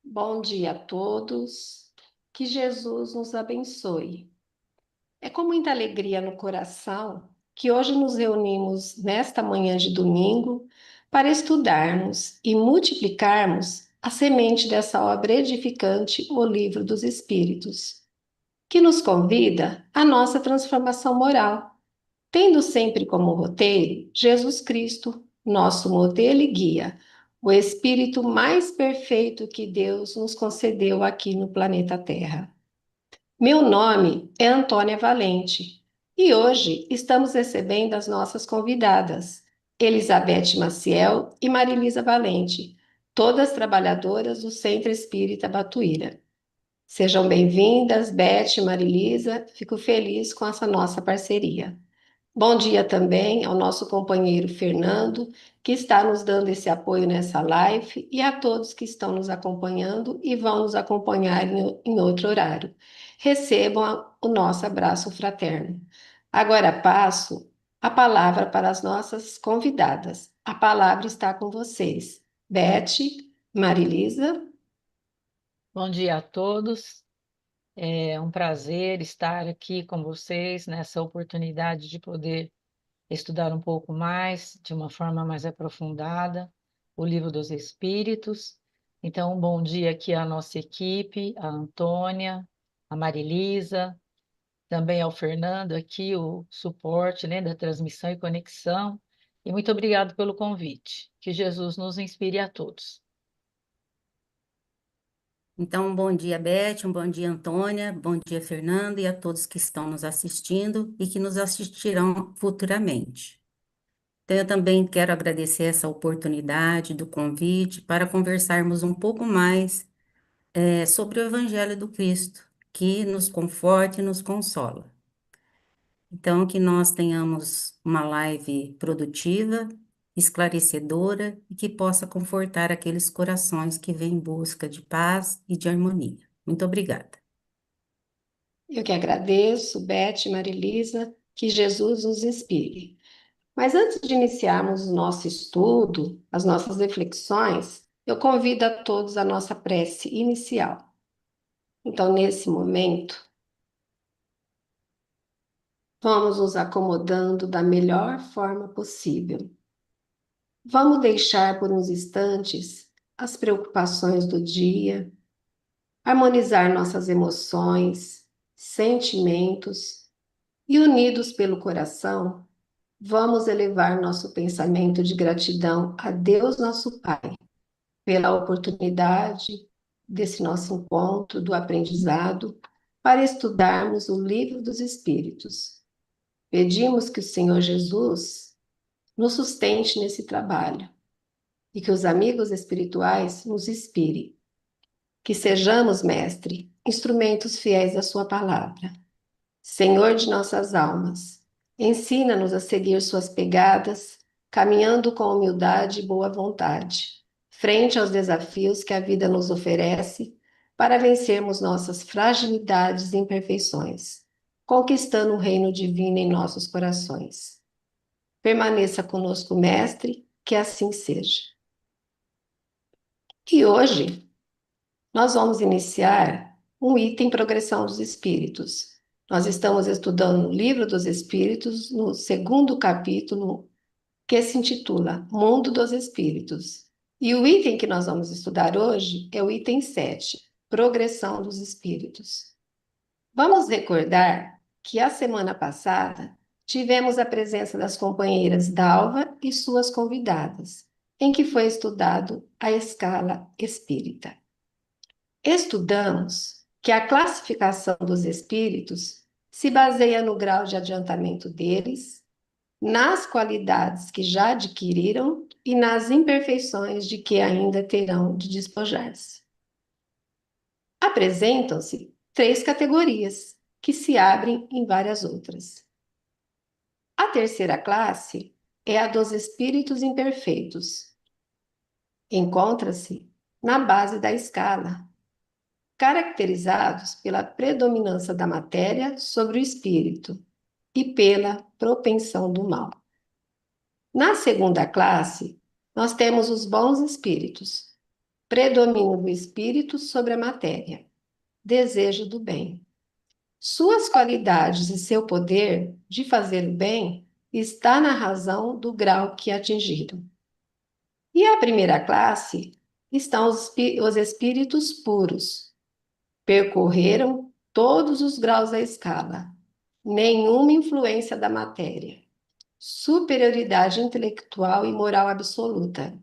Bom dia a todos, que Jesus nos abençoe. É com muita alegria no coração que hoje nos reunimos nesta manhã de domingo para estudarmos e multiplicarmos a semente dessa obra edificante, o Livro dos Espíritos, que nos convida à nossa transformação moral, tendo sempre como roteiro Jesus Cristo, nosso modelo e guia, o Espírito mais perfeito que Deus nos concedeu aqui no planeta Terra. Meu nome é Antônia Valente e hoje estamos recebendo as nossas convidadas, Elizabeth Maciel e Marilisa Valente, todas trabalhadoras do Centro Espírita Batuíra. Sejam bem-vindas, Beth e Marilisa, fico feliz com essa nossa parceria. Bom dia também ao nosso companheiro Fernando, que está nos dando esse apoio nessa live, e a todos que estão nos acompanhando e vão nos acompanhar em outro horário. Recebam o nosso abraço fraterno. Agora passo a palavra para as nossas convidadas. A palavra está com vocês. Beth, Marilisa. Bom dia a todos. É um prazer estar aqui com vocês nessa oportunidade de poder estudar um pouco mais, de uma forma mais aprofundada, o Livro dos Espíritos. Então, um bom dia aqui à nossa equipe, a Antônia, a Marilisa, também ao Fernando aqui, o suporte, né, da transmissão e conexão. E muito obrigado pelo convite. Que Jesus nos inspire a todos. Então, um bom dia, Beth, um bom dia, Antônia, bom dia, Fernando, e a todos que estão nos assistindo e que nos assistirão futuramente. Então, eu também quero agradecer essa oportunidade do convite para conversarmos um pouco mais sobre o Evangelho do Cristo, que nos conforta e nos consola. Então, que nós tenhamos uma live produtiva, esclarecedora e que possa confortar aqueles corações que vêm em busca de paz e de harmonia. Muito obrigada. Eu que agradeço, Beth e Marilisa, que Jesus nos inspire. Mas antes de iniciarmos o nosso estudo, as nossas reflexões, eu convido a todos a nossa prece inicial. Então, nesse momento, vamos nos acomodando da melhor forma possível. Vamos deixar por uns instantes as preocupações do dia, harmonizar nossas emoções, sentimentos e, unidos pelo coração, vamos elevar nosso pensamento de gratidão a Deus, nosso Pai, pela oportunidade desse nosso encontro, do aprendizado, para estudarmos o Livro dos Espíritos. Pedimos que o Senhor Jesus nos sustente nesse trabalho e que os amigos espirituais nos inspirem. Que sejamos, Mestre, instrumentos fiéis da Sua palavra. Senhor de nossas almas, ensina-nos a seguir Suas pegadas, caminhando com humildade e boa vontade, frente aos desafios que a vida nos oferece, para vencermos nossas fragilidades e imperfeições, conquistando o reino divino em nossos corações. Permaneça conosco, Mestre, que assim seja. E hoje nós vamos iniciar um item Progressão dos Espíritos. Nós estamos estudando o Livro dos Espíritos, no segundo capítulo, que se intitula Mundo dos Espíritos. E o item que nós vamos estudar hoje é o item 7, Progressão dos Espíritos. Vamos recordar que a semana passada tivemos a presença das companheiras Dalva e suas convidadas, em que foi estudado a escala espírita. Estudamos que a classificação dos espíritos se baseia no grau de adiantamento deles, nas qualidades que já adquiriram e nas imperfeições de que ainda terão de despojar-se. Apresentam-se três categorias, que se abrem em várias outras. A terceira classe é a dos espíritos imperfeitos. Encontra-se na base da escala, caracterizados pela predominância da matéria sobre o espírito e pela propensão do mal. Na segunda classe, nós temos os bons espíritos, predomínio do espírito sobre a matéria, desejo do bem. Suas qualidades e seu poder de fazer o bem está na razão do grau que atingiram. E a primeira classe estão os espíritos puros. Percorreram todos os graus da escala, nenhuma influência da matéria, superioridade intelectual e moral absoluta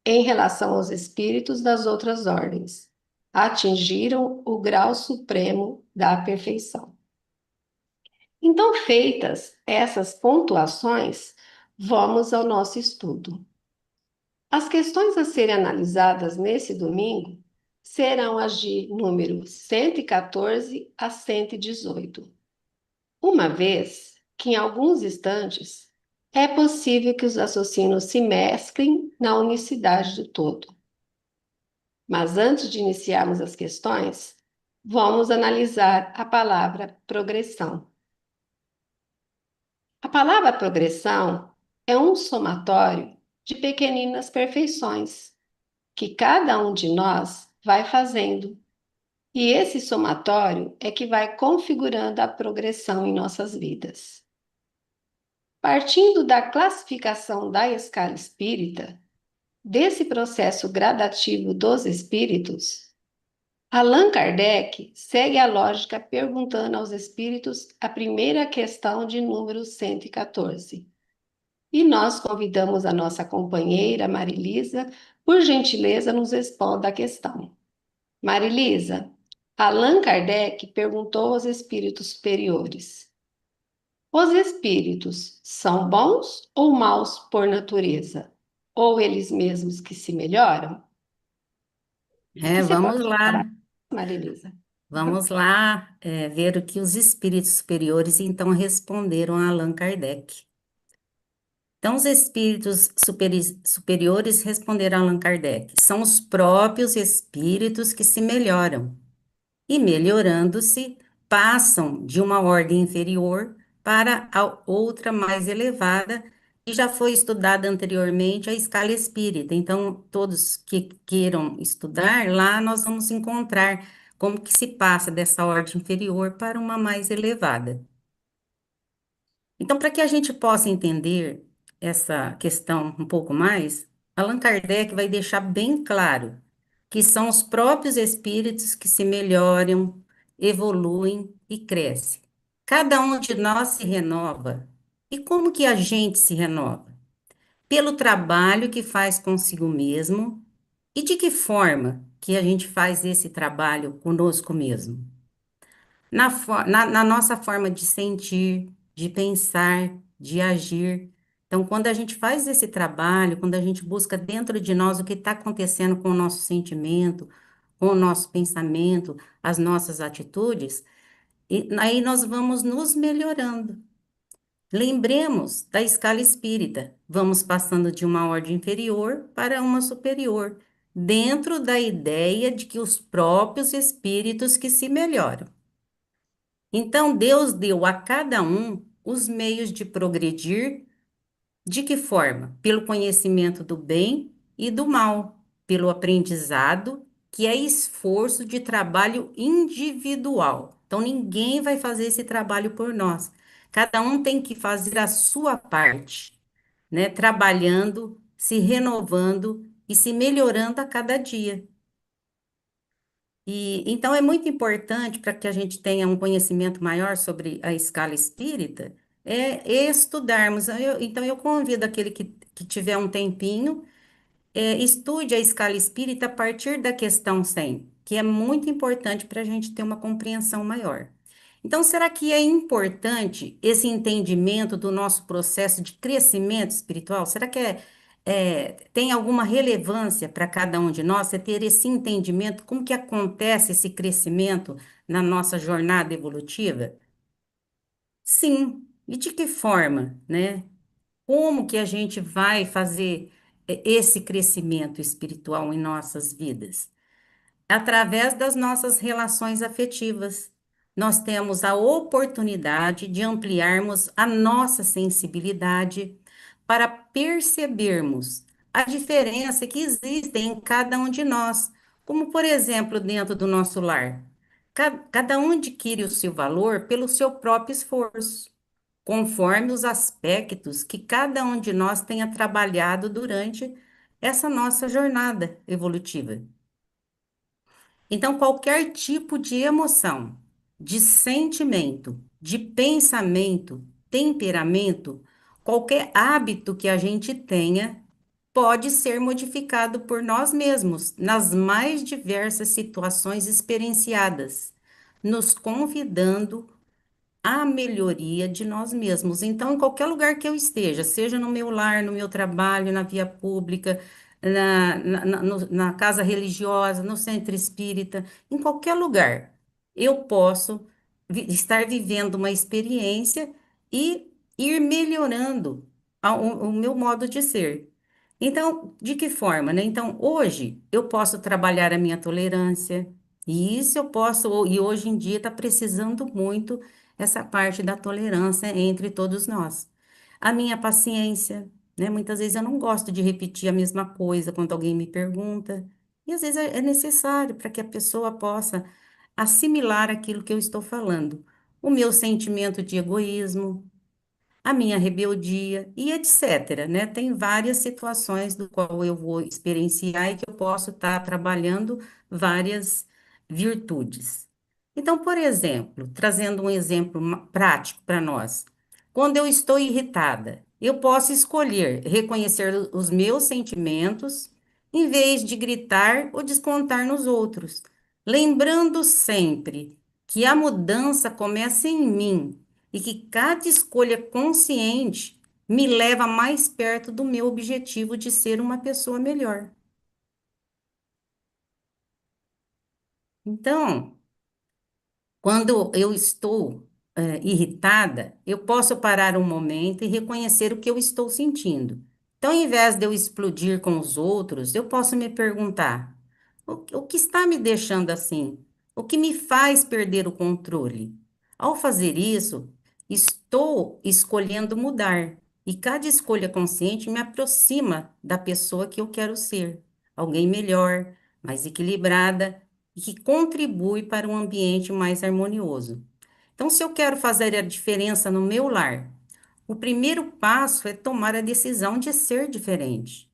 em relação aos espíritos das outras ordens. Atingiram o grau supremo da perfeição. Então, feitas essas pontuações, vamos ao nosso estudo. As questões a serem analisadas nesse domingo serão as de número 114 a 118, uma vez que, em alguns instantes, é possível que os raciocínios se mesclem na unicidade do todo. Mas antes de iniciarmos as questões, vamos analisar a palavra progressão. A palavra progressão é um somatório de pequeninas perfeições que cada um de nós vai fazendo. E esse somatório é que vai configurando a progressão em nossas vidas. Partindo da classificação da escala espírita, desse processo gradativo dos espíritos, Allan Kardec segue a lógica perguntando aos espíritos a primeira questão de número 114. E nós convidamos a nossa companheira Marilisa, por gentileza, nos responda a questão. Marilisa, Allan Kardec perguntou aos espíritos superiores: os espíritos são bons ou maus por natureza? Ou eles mesmos que se melhoram? O que você Vamos pode falar, lá, Marilisa? vamos lá, ver o que os espíritos superiores então responderam a Allan Kardec. Então, os espíritos superiores responderam a Allan Kardec: são os próprios espíritos que se melhoram, e melhorando-se, passam de uma ordem inferior para a outra mais elevada, e já foi estudada anteriormente a escala espírita. Então, todos que queiram estudar, lá nós vamos encontrar como que se passa dessa ordem inferior para uma mais elevada. Então, para que a gente possa entender essa questão um pouco mais, Allan Kardec vai deixar bem claro que são os próprios espíritos que se melhoram, evoluem e crescem. Cada um de nós se renova. E como que a gente se renova? Pelo trabalho que faz consigo mesmo e de que forma que a gente faz esse trabalho conosco mesmo? Na nossa forma de sentir, de pensar, de agir. Então, quando a gente faz esse trabalho, quando a gente busca dentro de nós o que está acontecendo com o nosso sentimento, com o nosso pensamento, as nossas atitudes, e aí nós vamos nos melhorando. Lembremos da escala espírita, vamos passando de uma ordem inferior para uma superior, dentro da ideia de que os próprios espíritos que se melhoram. Então, Deus deu a cada um os meios de progredir. De que forma? Pelo conhecimento do bem e do mal, pelo aprendizado, que é esforço de trabalho individual. Então, ninguém vai fazer esse trabalho por nós. Cada um tem que fazer a sua parte, né? Trabalhando, se renovando e se melhorando a cada dia. E então é muito importante para que a gente tenha um conhecimento maior sobre a escala espírita, estudarmos. Então eu convido aquele que tiver um tempinho, estude a escala espírita a partir da questão 100, que é muito importante para a gente ter uma compreensão maior. Então, será que é importante esse entendimento do nosso processo de crescimento espiritual? Será que tem alguma relevância para cada um de nós, é ter esse entendimento, como que acontece esse crescimento na nossa jornada evolutiva? Sim. E de que forma, né? Como que a gente vai fazer esse crescimento espiritual em nossas vidas? Através das nossas relações afetivas. Nós temos a oportunidade de ampliarmos a nossa sensibilidade para percebermos a diferença que existe em cada um de nós. Como, por exemplo, dentro do nosso lar. Cada um adquire o seu valor pelo seu próprio esforço, conforme os aspectos que cada um de nós tenha trabalhado durante essa nossa jornada evolutiva. Então, qualquer tipo de emoção, de sentimento, de pensamento, temperamento, qualquer hábito que a gente tenha, pode ser modificado por nós mesmos nas mais diversas situações experienciadas, nos convidando a melhoria de nós mesmos. Então, em qualquer lugar que eu esteja, seja no meu lar, no meu trabalho, na via pública, na casa religiosa, no centro espírita, em qualquer lugar, eu posso estar vivendo uma experiência e ir melhorando o meu modo de ser. Então, de que forma, né? Então, hoje eu posso trabalhar a minha tolerância, e isso eu posso, e hoje em dia está precisando muito essa parte da tolerância entre todos nós. A minha paciência, né? Muitas vezes eu não gosto de repetir a mesma coisa quando alguém me pergunta, e às vezes é necessário para que a pessoa possa assimilar aquilo que eu estou falando. O meu sentimento de egoísmo, a minha rebeldia e etc, né? Tem várias situações do qual eu vou experienciar e que eu posso estar trabalhando várias virtudes. Então, por exemplo, trazendo um exemplo prático para nós, quando eu estou irritada, eu posso escolher reconhecer os meus sentimentos em vez de gritar ou descontar nos outros, lembrando sempre que a mudança começa em mim e que cada escolha consciente me leva mais perto do meu objetivo de ser uma pessoa melhor. Então, quando eu estou irritada, eu posso parar um momento e reconhecer o que eu estou sentindo. Então, ao invés de eu explodir com os outros, eu posso me perguntar: o que está me deixando assim? O que me faz perder o controle? Ao fazer isso, estou escolhendo mudar, e cada escolha consciente me aproxima da pessoa que eu quero ser, alguém melhor, mais equilibrada e que contribui para um ambiente mais harmonioso. Então, se eu quero fazer a diferença no meu lar, o primeiro passo é tomar a decisão de ser diferente.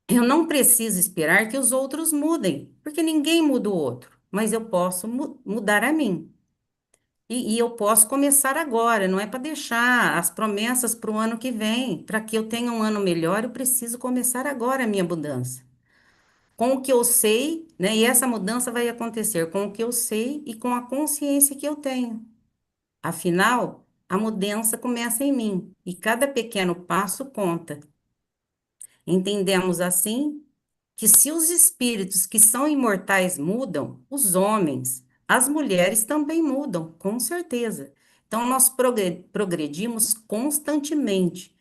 Eu não preciso esperar que os outros mudem, porque ninguém muda o outro, mas eu posso mudar a mim. E eu posso começar agora, não é para deixar as promessas para o ano que vem. Para que eu tenha um ano melhor, eu preciso começar agora a minha mudança. Com o que eu sei, né? E essa mudança vai acontecer com o que eu sei e com a consciência que eu tenho. Afinal, a mudança começa em mim e cada pequeno passo conta. Entendemos assim que se os espíritos que são imortais mudam, os homens, as mulheres também mudam, com certeza. Então, nós progredimos constantemente.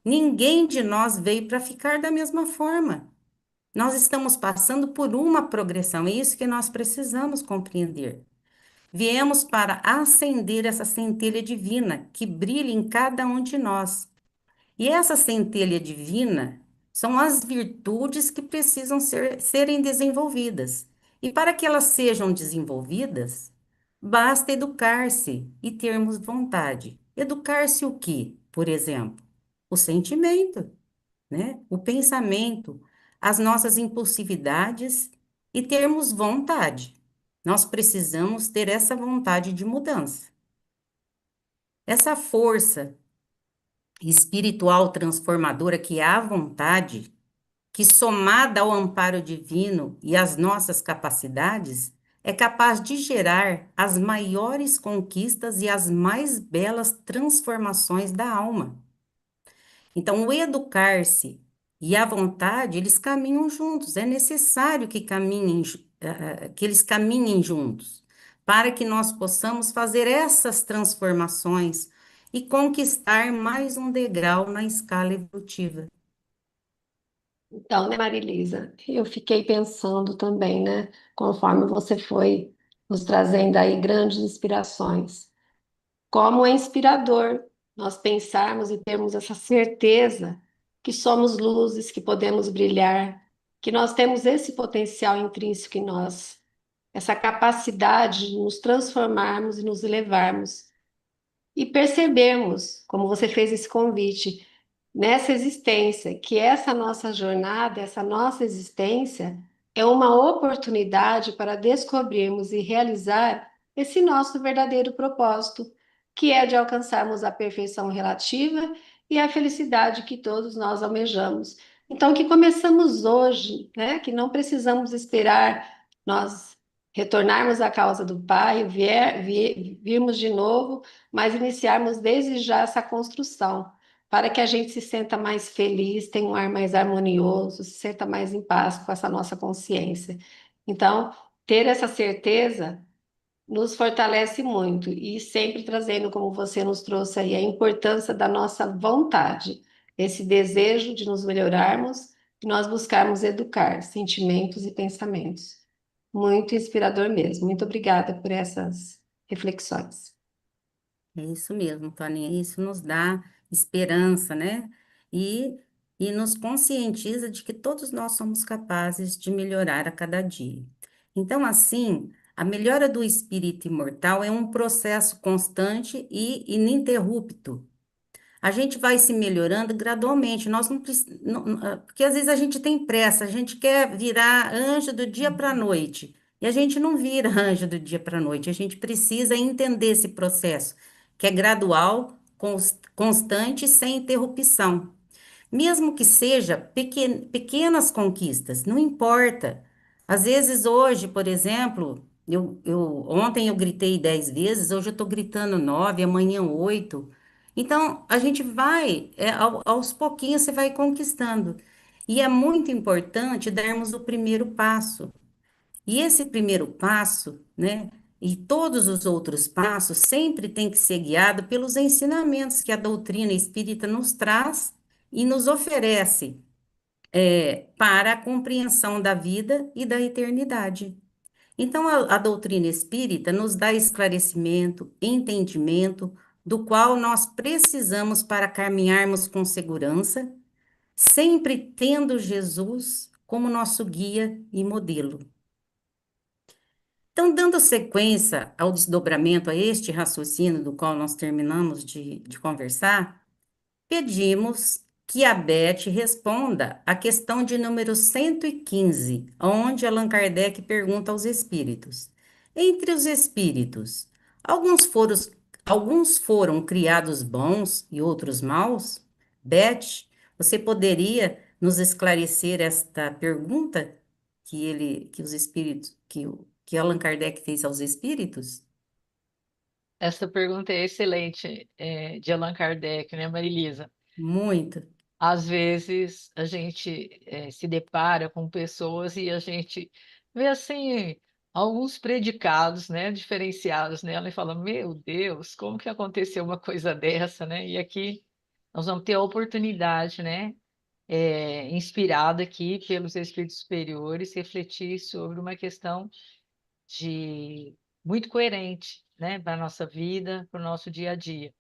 Ninguém de nós veio para ficar da mesma forma. Nós estamos passando por uma progressão, é isso que nós precisamos compreender. Viemos para acender essa centelha divina que brilha em cada um de nós. E essa centelha divina são as virtudes que precisam serem desenvolvidas. E para que elas sejam desenvolvidas, basta educar-se e termos vontade. Educar-se o quê? Por exemplo, o sentimento, né? O pensamento, as nossas impulsividades e termos vontade. Nós precisamos ter essa vontade de mudança. Essa força espiritual transformadora que há vontade, que somada ao amparo divino e às nossas capacidades, é capaz de gerar as maiores conquistas e as mais belas transformações da alma. Então, o educar-se e a vontade, eles caminham juntos. É necessário que que eles caminhem juntos, para que nós possamos fazer essas transformações e conquistar mais um degrau na escala evolutiva. Então, né, Marilisa, eu fiquei pensando também, né, conforme você foi nos trazendo aí grandes inspirações, como é inspirador nós pensarmos e termos essa certeza que somos luzes, que podemos brilhar, que nós temos esse potencial intrínseco em nós, essa capacidade de nos transformarmos e nos elevarmos e percebermos, como você fez esse convite, nessa existência, que essa nossa jornada, essa nossa existência é uma oportunidade para descobrirmos e realizar esse nosso verdadeiro propósito, que é de alcançarmos a perfeição relativa e a felicidade que todos nós almejamos. Então, que começamos hoje, né? Que não precisamos esperar nós retornarmos à causa do Pai, virmos de novo, mas iniciarmos desde já essa construção, para que a gente se sinta mais feliz, tenha um ar mais harmonioso, se sinta mais em paz com essa nossa consciência. Então, ter essa certeza nos fortalece muito e sempre trazendo, como você nos trouxe aí, a importância da nossa vontade, esse desejo de nos melhorarmos e nós buscarmos educar sentimentos e pensamentos. Muito inspirador mesmo. Muito obrigada por essas reflexões. É isso mesmo, Toninha. Isso nos dá esperança, né? E, e nos conscientiza de que todos nós somos capazes de melhorar a cada dia. Então, assim, a melhora do espírito imortal é um processo constante e ininterrupto. A gente vai se melhorando gradualmente. Nós não precisamos, porque às vezes a gente tem pressa, a gente quer virar anjo do dia para a noite. E a gente não vira anjo do dia para a noite. A gente precisa entender esse processo, que é gradual, constante e sem interrupção. Mesmo que seja pequenas conquistas, não importa. Às vezes hoje, por exemplo, ontem eu gritei 10 vezes, hoje eu estou gritando 9, amanhã 8. Então, a gente vai, aos pouquinhos você vai conquistando. E é muito importante darmos o primeiro passo. E esse primeiro passo, né, e todos os outros passos sempre tem que ser guiado pelos ensinamentos que a doutrina espírita nos traz e nos oferece, para a compreensão da vida e da eternidade. Então, a doutrina espírita nos dá esclarecimento, entendimento, do qual nós precisamos para caminharmos com segurança, sempre tendo Jesus como nosso guia e modelo. Então, dando sequência ao desdobramento a este raciocínio do qual nós terminamos de conversar, pedimos que a Beth responda à questão de número 115, onde Allan Kardec pergunta aos espíritos: entre os espíritos, alguns foram criados bons e outros maus? Beth, você poderia nos esclarecer esta pergunta que os espíritos, que Allan Kardec fez aos espíritos? Essa pergunta é excelente, de Allan Kardec, né, Marilisa? Muito. Às vezes a gente se depara com pessoas e a gente vê assim alguns predicados, né, diferenciados nela e fala: Meu Deus, como que aconteceu uma coisa dessa, né? E aqui nós vamos ter a oportunidade, né, inspirada aqui pelos espíritos superiores, refletir sobre uma questão de muito coerente, né, para a nossa vida, para o nosso dia a dia.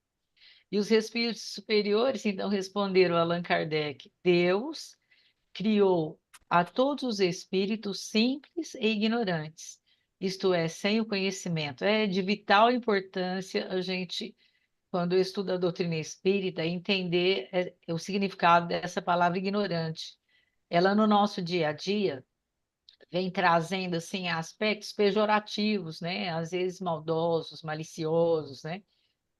E os espíritos superiores, então, responderam a Allan Kardec: Deus criou a todos os espíritos simples e ignorantes, isto é, sem o conhecimento. É de vital importância a gente, quando estuda a doutrina espírita, entender o significado dessa palavra ignorante. Ela, no nosso dia a dia, vem trazendo assim aspectos pejorativos, né? Às vezes maldosos, maliciosos, né?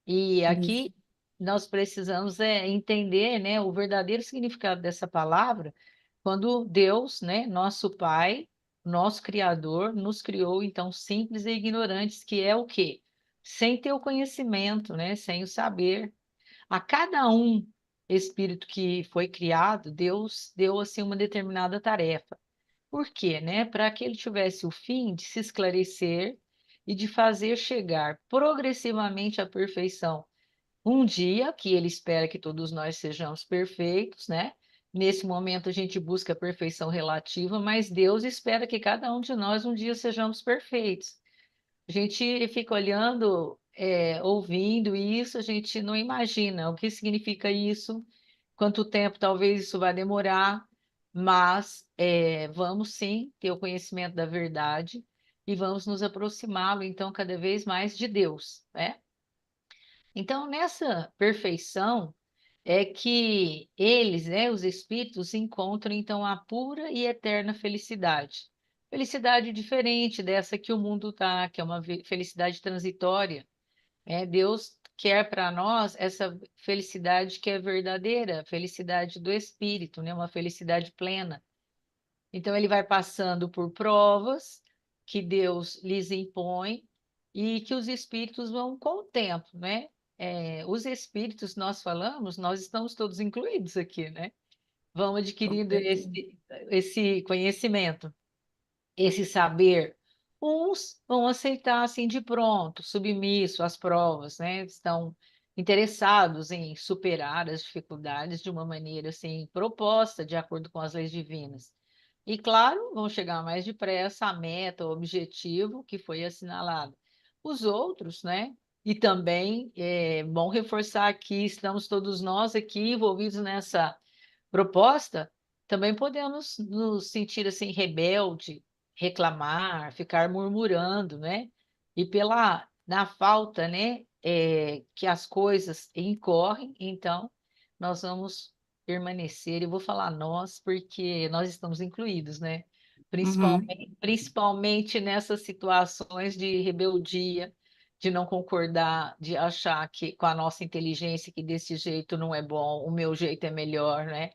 E Isso. aqui nós precisamos entender, né, o verdadeiro significado dessa palavra, quando Deus, né, nosso Pai, nosso Criador, nos criou então simples e ignorantes, que é o quê? Sem ter o conhecimento, né, sem o saber. A cada um espírito que foi criado, Deus deu assim uma determinada tarefa. Por quê, né? Para que ele tivesse o fim de se esclarecer e de fazer chegar progressivamente à perfeição um dia que ele espera que todos nós sejamos perfeitos, né? Nesse momento a gente busca a perfeição relativa, mas Deus espera que cada um de nós um dia sejamos perfeitos. A gente fica olhando, ouvindo isso, a gente não imagina o que significa isso, quanto tempo talvez isso vai demorar, mas vamos sim ter o conhecimento da verdade e vamos nos aproximá-lo, então, cada vez mais de Deus, né? Então, nessa perfeição é que eles, né, os espíritos, encontram, então, a pura e eterna felicidade. Felicidade diferente dessa que o mundo está, que é uma felicidade transitória. Deus quer para nós essa felicidade que é verdadeira, felicidade do espírito, né? Uma felicidade plena. Então, ele vai passando por provas que Deus lhes impõe e que os espíritos vão com o tempo, né? Os espíritos, nós falamos, nós estamos todos incluídos aqui, né? Vão Com adquirindo certeza. esse conhecimento, esse saber. Uns vão aceitar assim de pronto, submisso às provas, né? Estão interessados em superar as dificuldades de uma maneira assim proposta, de acordo com as leis divinas. E claro, vão chegar mais depressa à meta, ao objetivo que foi assinalado. Os outros, né? E também é bom reforçar aqui, estamos todos nós aqui envolvidos nessa proposta, também podemos nos sentir assim rebelde, reclamar, ficar murmurando, né? E na falta, né, que as coisas incorrem, então nós vamos permanecer. Eu vou falar nós, porque nós estamos incluídos, né? Uhum. Principalmente nessas situações de rebeldia, de não concordar, de achar que com a nossa inteligência que desse jeito não é bom, o meu jeito é melhor, né?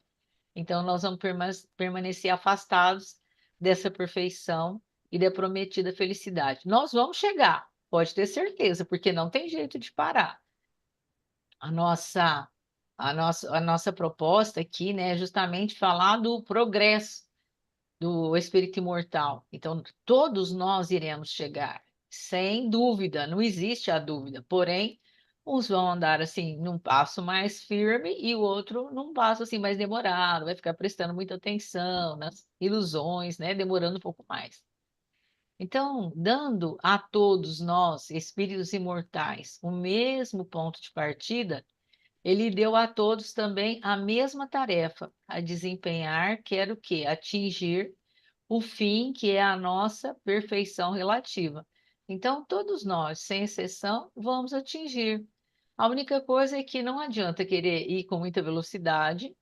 Então, nós vamos permanecer afastados dessa perfeição e da prometida felicidade. Nós vamos chegar, pode ter certeza, porque não tem jeito de parar. A nossa, a nossa proposta aqui, né, é justamente falar do progresso do espírito imortal. Então, todos nós iremos chegar, sem dúvida, não existe a dúvida. Porém, uns vão andar assim num passo mais firme e o outro num passo assim mais demorado, vai ficar prestando muita atenção nas ilusões, né, demorando um pouco mais. Então, dando a todos nós, espíritos imortais, o mesmo ponto de partida, ele deu a todos também a mesma tarefa a desempenhar, que era o quê? Atingir o fim, que é a nossa perfeição relativa. Então, todos nós, sem exceção, vamos atingir. A única coisa é que não adianta querer ir com muita velocidade,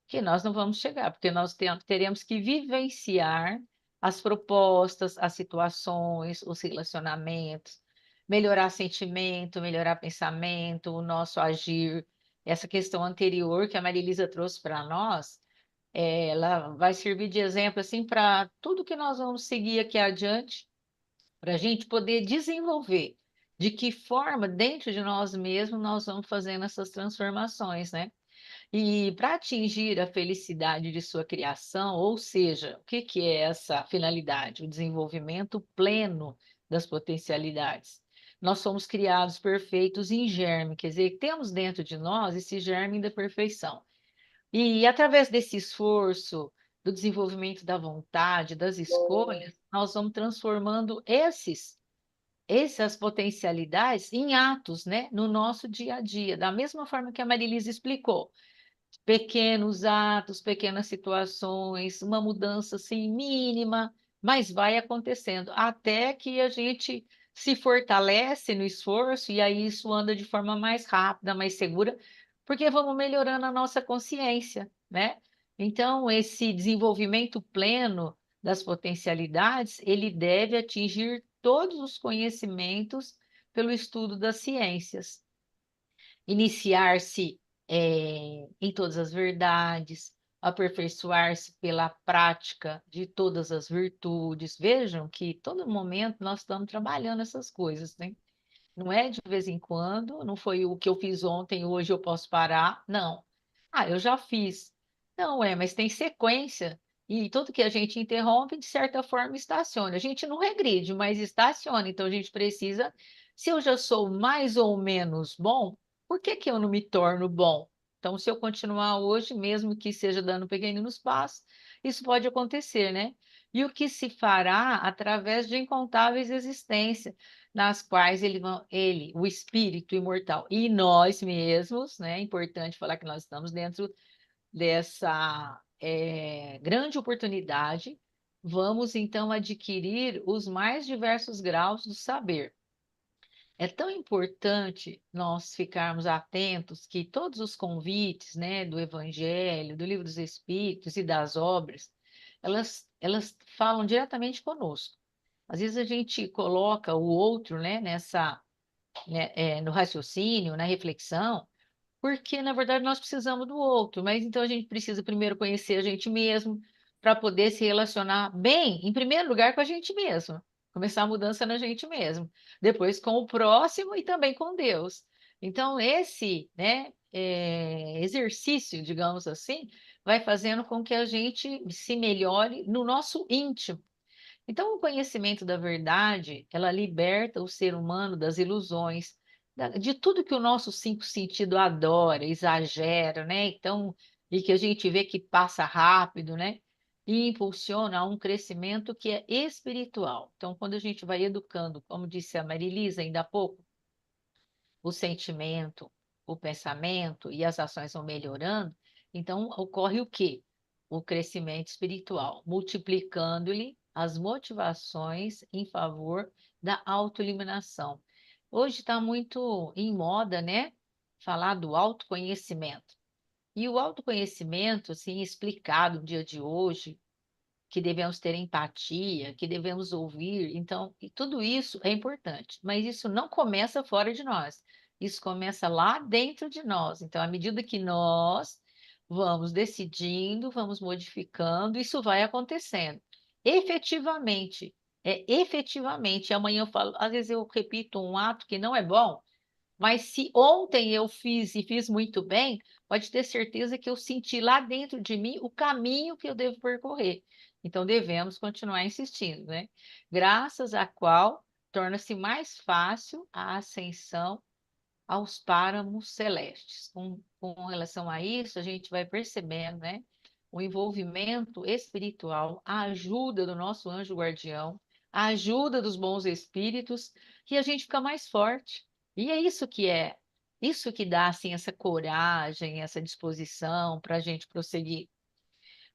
que nós não vamos chegar, porque nós teremos que vivenciar as propostas, as situações, os relacionamentos, melhorar sentimento, melhorar pensamento, o nosso agir. Essa questão anterior que a Marilisa trouxe para nós, ela vai servir de exemplo assim para tudo que nós vamos seguir aqui adiante, para a gente poder desenvolver de que forma dentro de nós mesmos nós vamos fazendo essas transformações, né? E para atingir a felicidade de sua criação, ou seja, o que que é essa finalidade? O desenvolvimento pleno das potencialidades. Nós somos criados perfeitos em germe, quer dizer, temos dentro de nós esse germe da perfeição. E através desse esforço, do desenvolvimento da vontade, das escolhas, nós vamos transformando essas potencialidades em atos, né, no nosso dia a dia, da mesma forma que a Marilisa explicou. Pequenos atos, pequenas situações, uma mudança assim mínima, mas vai acontecendo até que a gente se fortalece no esforço e aí isso anda de forma mais rápida, mais segura, porque vamos melhorando a nossa consciência, né? Então, esse desenvolvimento pleno das potencialidades, ele deve atingir todos os conhecimentos pelo estudo das ciências, iniciar-se em todas as verdades, aperfeiçoar-se pela prática de todas as virtudes. Vejam que todo momento nós estamos trabalhando essas coisas, né? Não é de vez em quando, não foi o que eu fiz ontem, hoje eu posso parar. Não. Ah, eu já fiz. Não é, mas tem sequência. E tudo que a gente interrompe, de certa forma, estaciona. A gente não regride, mas estaciona. Então a gente precisa, se eu já sou mais ou menos bom, por que que eu não me torno bom? Então, se eu continuar hoje, mesmo que seja dando pequenos passos, isso pode acontecer, né? E o que se fará através de incontáveis existências nas quais ele, o espírito imortal e nós mesmos, né? É importante falar que nós estamos dentro dessa grande oportunidade, vamos então adquirir os mais diversos graus do saber. É tão importante nós ficarmos atentos que todos os convites, né, do Evangelho, do Livro dos Espíritos e das obras, elas falam diretamente conosco. Às vezes a gente coloca o outro, né, no raciocínio, na reflexão, porque na verdade nós precisamos do outro, mas então a gente precisa primeiro conhecer a gente mesmo para poder se relacionar bem, em primeiro lugar, com a gente mesmo, começar a mudança na gente mesmo, depois com o próximo e também com Deus. Então esse, né, exercício, digamos assim, vai fazendo com que a gente se melhore no nosso íntimo. Então, o conhecimento da verdade, ela liberta o ser humano das ilusões, de tudo que o nosso cinco sentido adora, exagera, né? Então, e que a gente vê que passa rápido, né? E impulsiona a um crescimento que é espiritual. Então, quando a gente vai educando, como disse a Marilisa ainda há pouco, o sentimento, o pensamento e as ações vão melhorando, então ocorre o quê? O crescimento espiritual, multiplicando-lhe as motivações em favor da autoiluminação. Hoje está muito em moda, né? Falar do autoconhecimento. E o autoconhecimento, assim, explicado no dia de hoje, que devemos ter empatia, que devemos ouvir. Então, e tudo isso é importante, mas isso não começa fora de nós. Isso começa lá dentro de nós. Então, à medida que nós vamos decidindo, vamos modificando, isso vai acontecendo. Efetivamente, efetivamente. Amanhã eu falo, às vezes eu repito um ato que não é bom, mas se ontem eu fiz e fiz muito bem, pode ter certeza que eu senti lá dentro de mim o caminho que eu devo percorrer. Então devemos continuar insistindo, né? Graças à qual torna-se mais fácil a ascensão aos páramos celestes. Com relação a isso, a gente vai percebendo, né? O envolvimento espiritual, a ajuda do nosso anjo guardião, a ajuda dos bons espíritos, e a gente fica mais forte. E isso que dá assim essa coragem, essa disposição para a gente prosseguir.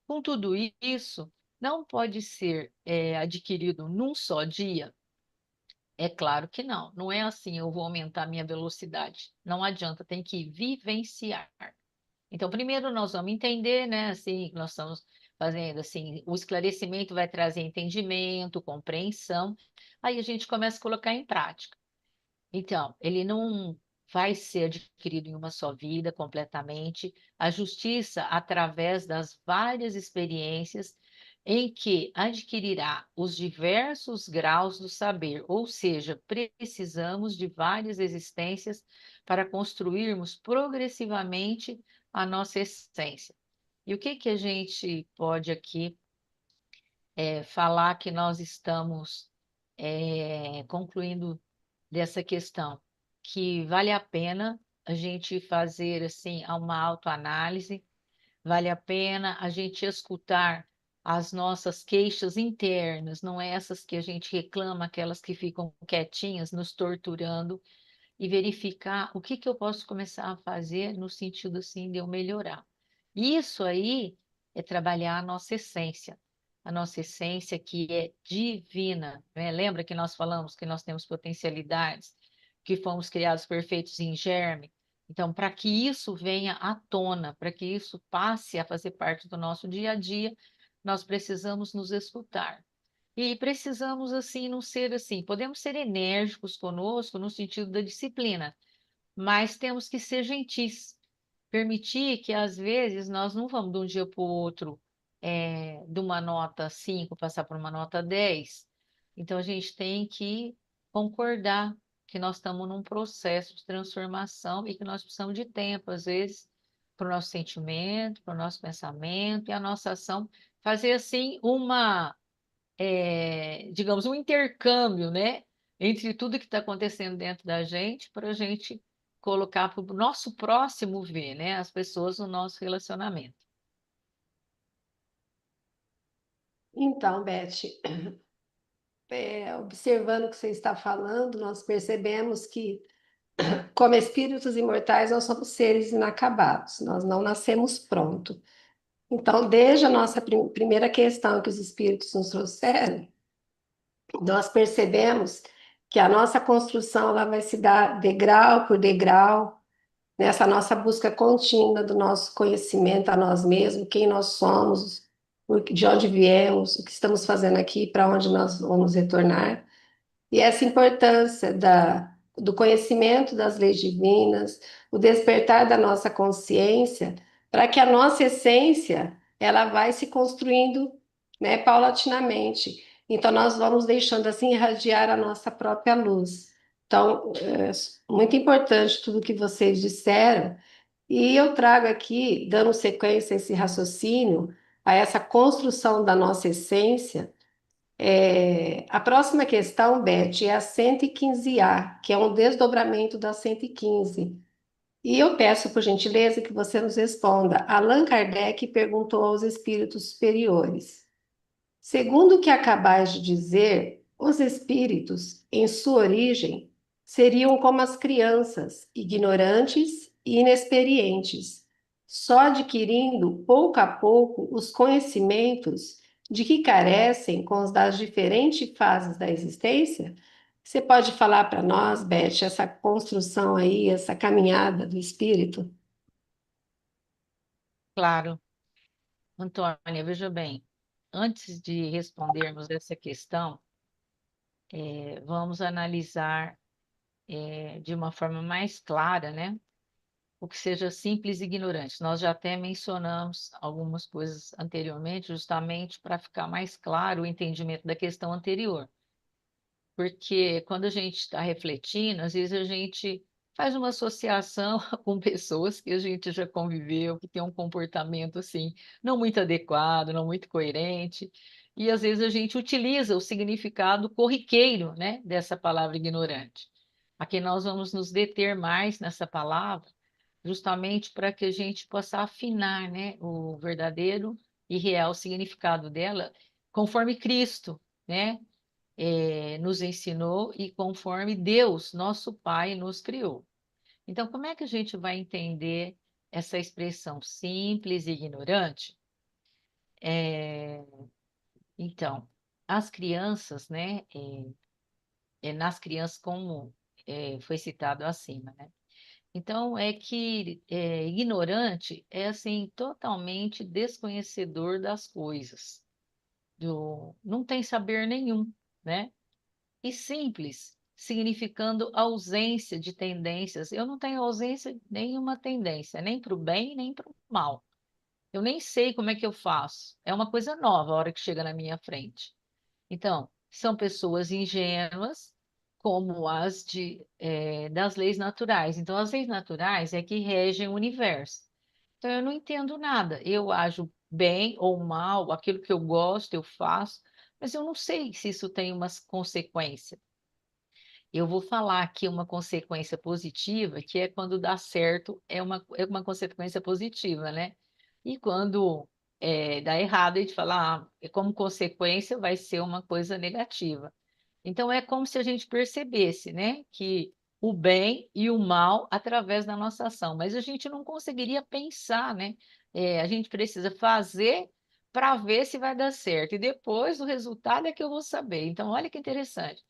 Com tudo isso, não pode ser adquirido num só dia. É claro que não. Não é assim, eu vou aumentar minha velocidade. Não adianta, tem que vivenciar. Então, primeiro nós vamos entender, né, assim, que nós estamos fazendo, assim, o esclarecimento vai trazer entendimento, compreensão, aí a gente começa a colocar em prática. Então, ele não vai ser adquirido em uma só vida completamente. A justiça, através das várias experiências em que adquirirá os diversos graus do saber, ou seja, precisamos de várias existências para construirmos progressivamente a nossa essência. E o que que a gente pode aqui falar que nós estamos concluindo dessa questão, que vale a pena a gente fazer assim uma autoanálise, vale a pena a gente escutar as nossas queixas internas, não é essas que a gente reclama, aquelas que ficam quietinhas, nos torturando, e verificar o que que eu posso começar a fazer no sentido assim de eu melhorar. Isso aí é trabalhar a nossa essência que é divina, né? Lembra que nós falamos que nós temos potencialidades, que fomos criados perfeitos em germe? Então, para que isso venha à tona, para que isso passe a fazer parte do nosso dia a dia, nós precisamos nos escutar. E precisamos, assim, não ser assim. Podemos ser enérgicos conosco no sentido da disciplina, mas temos que ser gentis. Permitir que, às vezes, nós não vamos de um dia para o outro, de uma nota 5 passar para uma nota 10. Então, a gente tem que concordar que nós estamos num processo de transformação e que nós precisamos de tempo, às vezes, para o nosso sentimento, para o nosso pensamento e a nossa ação. Fazer, assim, digamos, um intercâmbio, né, entre tudo que está acontecendo dentro da gente, para a gente colocar para o nosso próximo ver, né, as pessoas no nosso relacionamento. Então, Beth, observando o que você está falando, nós percebemos que como espíritos imortais, nós somos seres inacabados, nós não nascemos pronto. Então, desde a nossa primeira questão que os espíritos nos trouxeram, nós percebemos que a nossa construção ela vai se dar degrau por degrau, nessa nossa busca contínua do nosso conhecimento a nós mesmos, quem nós somos, de onde viemos, o que estamos fazendo aqui, para onde nós vamos retornar. E essa importância do conhecimento das leis divinas, o despertar da nossa consciência, para que a nossa essência ela vai se construindo, né, paulatinamente. Então, nós vamos deixando assim irradiar a nossa própria luz. Então, é muito importante tudo que vocês disseram, e eu trago aqui, dando sequência a esse raciocínio, a essa construção da nossa essência. A próxima questão, Beth, é a 115A, que é um desdobramento da 115. E eu peço, por gentileza, que você nos responda. Allan Kardec perguntou aos espíritos superiores: segundo o que acabais de dizer, os espíritos, em sua origem, seriam como as crianças, ignorantes e inexperientes, só adquirindo pouco a pouco os conhecimentos de que carecem com os das diferentes fases da existência? Você pode falar para nós, Beth, essa construção aí, essa caminhada do espírito? Claro. Antônia, veja bem, antes de respondermos essa questão, vamos analisar de uma forma mais clara, né? O que seja simples e ignorante. Nós já até mencionamos algumas coisas anteriormente, justamente para ficar mais claro o entendimento da questão anterior. Porque quando a gente está refletindo, às vezes a gente faz uma associação com pessoas que a gente já conviveu, que tem um comportamento assim, não muito adequado, não muito coerente, e às vezes a gente utiliza o significado corriqueiro, né, dessa palavra ignorante. Aqui nós vamos nos deter mais nessa palavra, justamente para que a gente possa afinar, né, o verdadeiro e real significado dela, conforme Cristo, né, nos ensinou e conforme Deus, nosso Pai, nos criou. Então, como é que a gente vai entender essa expressão simples e ignorante? É, então, as crianças, né? Nas crianças, como foi citado acima, né? Então, é que ignorante é, assim, totalmente desconhecedor das coisas, não tem saber nenhum, né? E simples, significando ausência de tendências. Eu não tenho ausência nenhuma tendência, nem para o bem, nem para o mal. Eu nem sei como é que eu faço. É uma coisa nova a hora que chega na minha frente. Então, são pessoas ingênuas, como das leis naturais. Então, as leis naturais é que regem o universo. Então, eu não entendo nada. Eu ajo bem ou mal, aquilo que eu gosto, eu faço, mas eu não sei se isso tem uma consequência. Eu vou falar aqui uma consequência positiva, que é quando dá certo, é uma consequência positiva, né? E quando dá errado, a gente fala, como consequência vai ser uma coisa negativa. Então, é como se a gente percebesse, né, que o bem e o mal através da nossa ação, mas a gente não conseguiria pensar, né? A gente precisa fazer para ver se vai dar certo, e depois o resultado é que eu vou saber. Então, olha que interessante.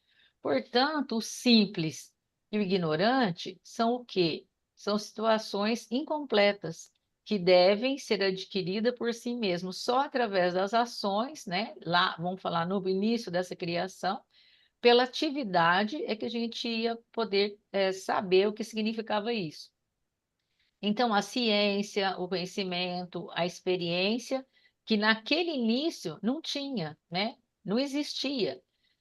Portanto, o simples e o ignorante são o quê? São situações incompletas que devem ser adquiridas por si mesmos só através das ações, né? Lá, vamos falar no início dessa criação, pela atividade é que a gente ia poder saber o que significava isso. Então, a ciência, o conhecimento, a experiência, que naquele início não tinha, né? Não existia.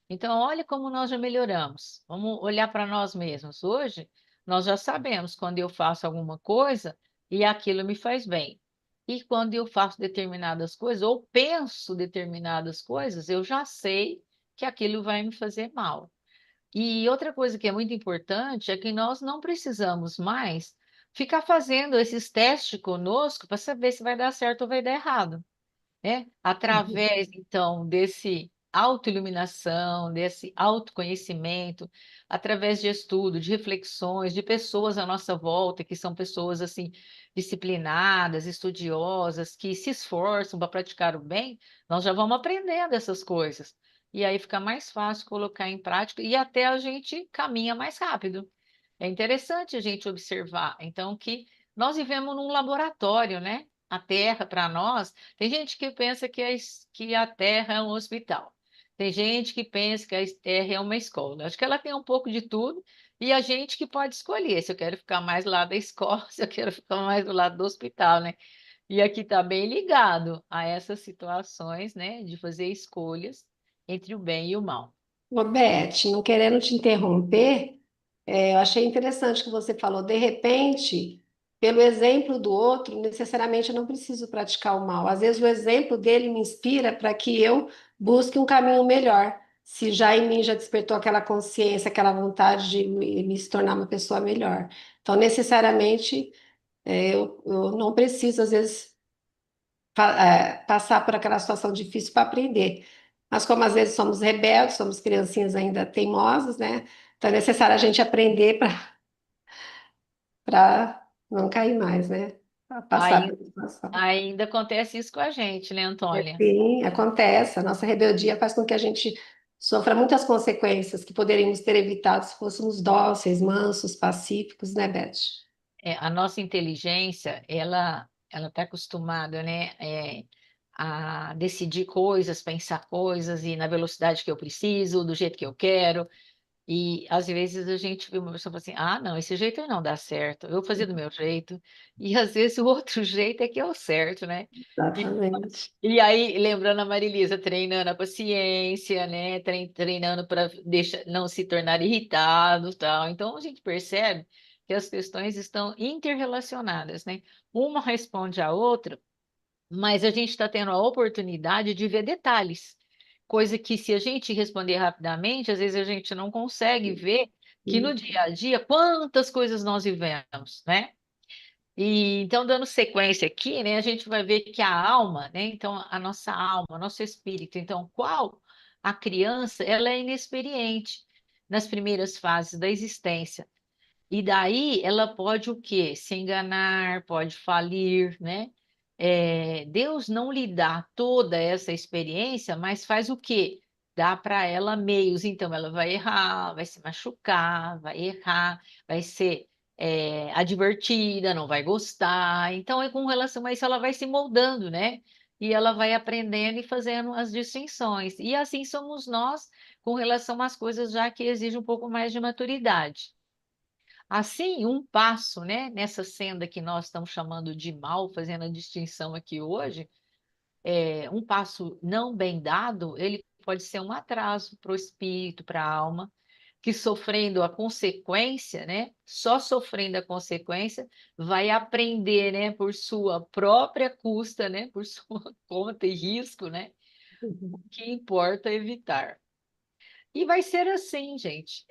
Então, olha como nós já melhoramos. Vamos olhar para nós mesmos. Hoje, nós já sabemos quando eu faço alguma coisa e aquilo me faz bem. E quando eu faço determinadas coisas, ou penso determinadas coisas, eu já sei que aquilo vai me fazer mal. E outra coisa que é muito importante é que nós não precisamos mais ficar fazendo esses testes conosco para saber se vai dar certo ou vai dar errado, né? Através, então, desse autoiluminação, desse autoconhecimento, através de estudo, de reflexões, de pessoas à nossa volta, que são pessoas assim disciplinadas, estudiosas, que se esforçam para praticar o bem, nós já vamos aprendendo essas coisas. E aí fica mais fácil colocar em prática e até a gente caminha mais rápido. É interessante a gente observar, então, que nós vivemos num laboratório, né? A Terra, para nós, tem gente que pensa que a Terra é um hospital. Tem gente que pensa que a Terra é uma escola. Acho que ela tem um pouco de tudo, e a gente que pode escolher se eu quero ficar mais do lado da escola, se eu quero ficar mais do lado do hospital, né? E aqui está bem ligado a essas situações, né? De fazer escolhas entre o bem e o mal. Ô, Beth, não querendo te interromper, eu achei interessante o que você falou. De repente, pelo exemplo do outro, necessariamente eu não preciso praticar o mal. Às vezes o exemplo dele me inspira para que eu busque um caminho melhor. Se já em mim já despertou aquela consciência, aquela vontade de me se tornar uma pessoa melhor. Então, necessariamente, eu não preciso, às vezes, passar por aquela situação difícil para aprender. Mas como às vezes somos rebeldes, somos criancinhas ainda teimosas, né? Então é necessário a gente aprender para não cair mais, né? Pra passar Ainda, pela situação. ainda acontece isso com a gente, né, Antônia? Sim, acontece. A nossa rebeldia faz com que a gente sofra muitas consequências que poderíamos ter evitado se fôssemos dóceis, mansos, pacíficos, né, Beth? A nossa inteligência, ela está acostumada, né, a decidir coisas, pensar coisas e na velocidade que eu preciso, do jeito que eu quero. E às vezes a gente vê uma pessoa e fala assim: ah, não, esse jeito aí não dá certo, eu vou fazer do meu jeito. E às vezes o outro jeito é que é o certo, né? E, Exatamente. e aí, lembrando a Marilisa, treinando a paciência, né? Treinando para não se tornar irritado, tal. Então a gente percebe que as questões estão interrelacionadas, né? Uma responde à outra, mas a gente está tendo a oportunidade de ver detalhes, coisa que se a gente responder rapidamente, às vezes a gente não consegue ver que no dia a dia quantas coisas nós vivemos, né? E então, dando sequência aqui, né, a gente vai ver que a alma, né, então a nossa alma, nosso espírito, então, qual a criança, ela é inexperiente nas primeiras fases da existência. E daí ela pode o quê? Se enganar, pode falir, né? Deus não lhe dá toda essa experiência, mas faz o quê? Dá para ela meios. Então, ela vai errar, vai se machucar, vai errar, vai ser advertida, não vai gostar. Então, com relação a isso, ela vai se moldando, né? E ela vai aprendendo e fazendo as distinções. E assim somos nós com relação às coisas já que exigem um pouco mais de maturidade. Assim, um passo, né, nessa senda que nós estamos chamando de mal, fazendo a distinção aqui hoje, um passo não bem dado, ele pode ser um atraso para o espírito, para a alma, que sofrendo a consequência, né, só sofrendo a consequência, vai aprender, né, por sua própria custa, né, por sua conta e risco, né, o que importa evitar. E vai ser assim, gente,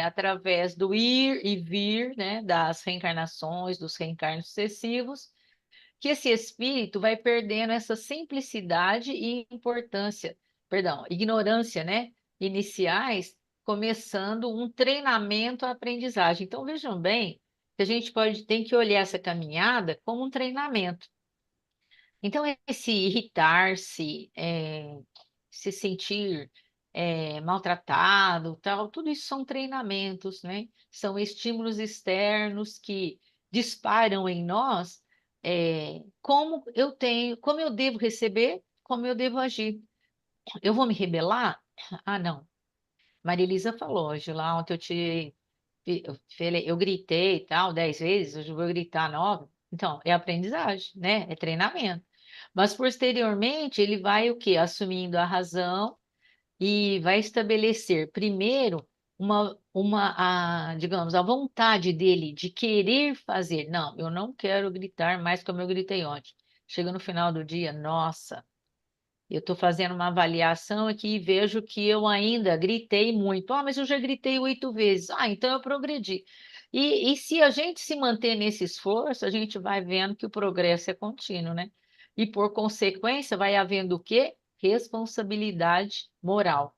através do ir e vir, né, das reencarnações, dos reencarnos sucessivos, que esse espírito vai perdendo essa simplicidade e importância, perdão, ignorância, né, iniciais, começando um treinamento à aprendizagem. Então, vejam bem que a gente tem que olhar essa caminhada como um treinamento. Então, esse irritar-se, se sentir maltratado, tal, tudo isso são treinamentos, né? São estímulos externos que disparam em nós como eu devo receber, como eu devo agir. Eu vou me rebelar? Ah, não. Maria Elisa falou hoje lá, ontem eu gritei e tal, 10 vezes, hoje eu vou gritar 9. Então, é aprendizagem, né? É treinamento. Mas posteriormente ele vai o quê? Assumindo a razão e vai estabelecer primeiro digamos, a vontade dele de querer fazer. Não, eu não quero gritar mais como eu gritei ontem. Chega no final do dia, nossa, eu estou fazendo uma avaliação aqui e vejo que eu ainda gritei muito. Ah, mas eu já gritei 8 vezes. Ah, então eu progredi. E se a gente se manter nesse esforço, a gente vai vendo que o progresso é contínuo, né? E por consequência, vai havendo o quê? responsabilidade moral.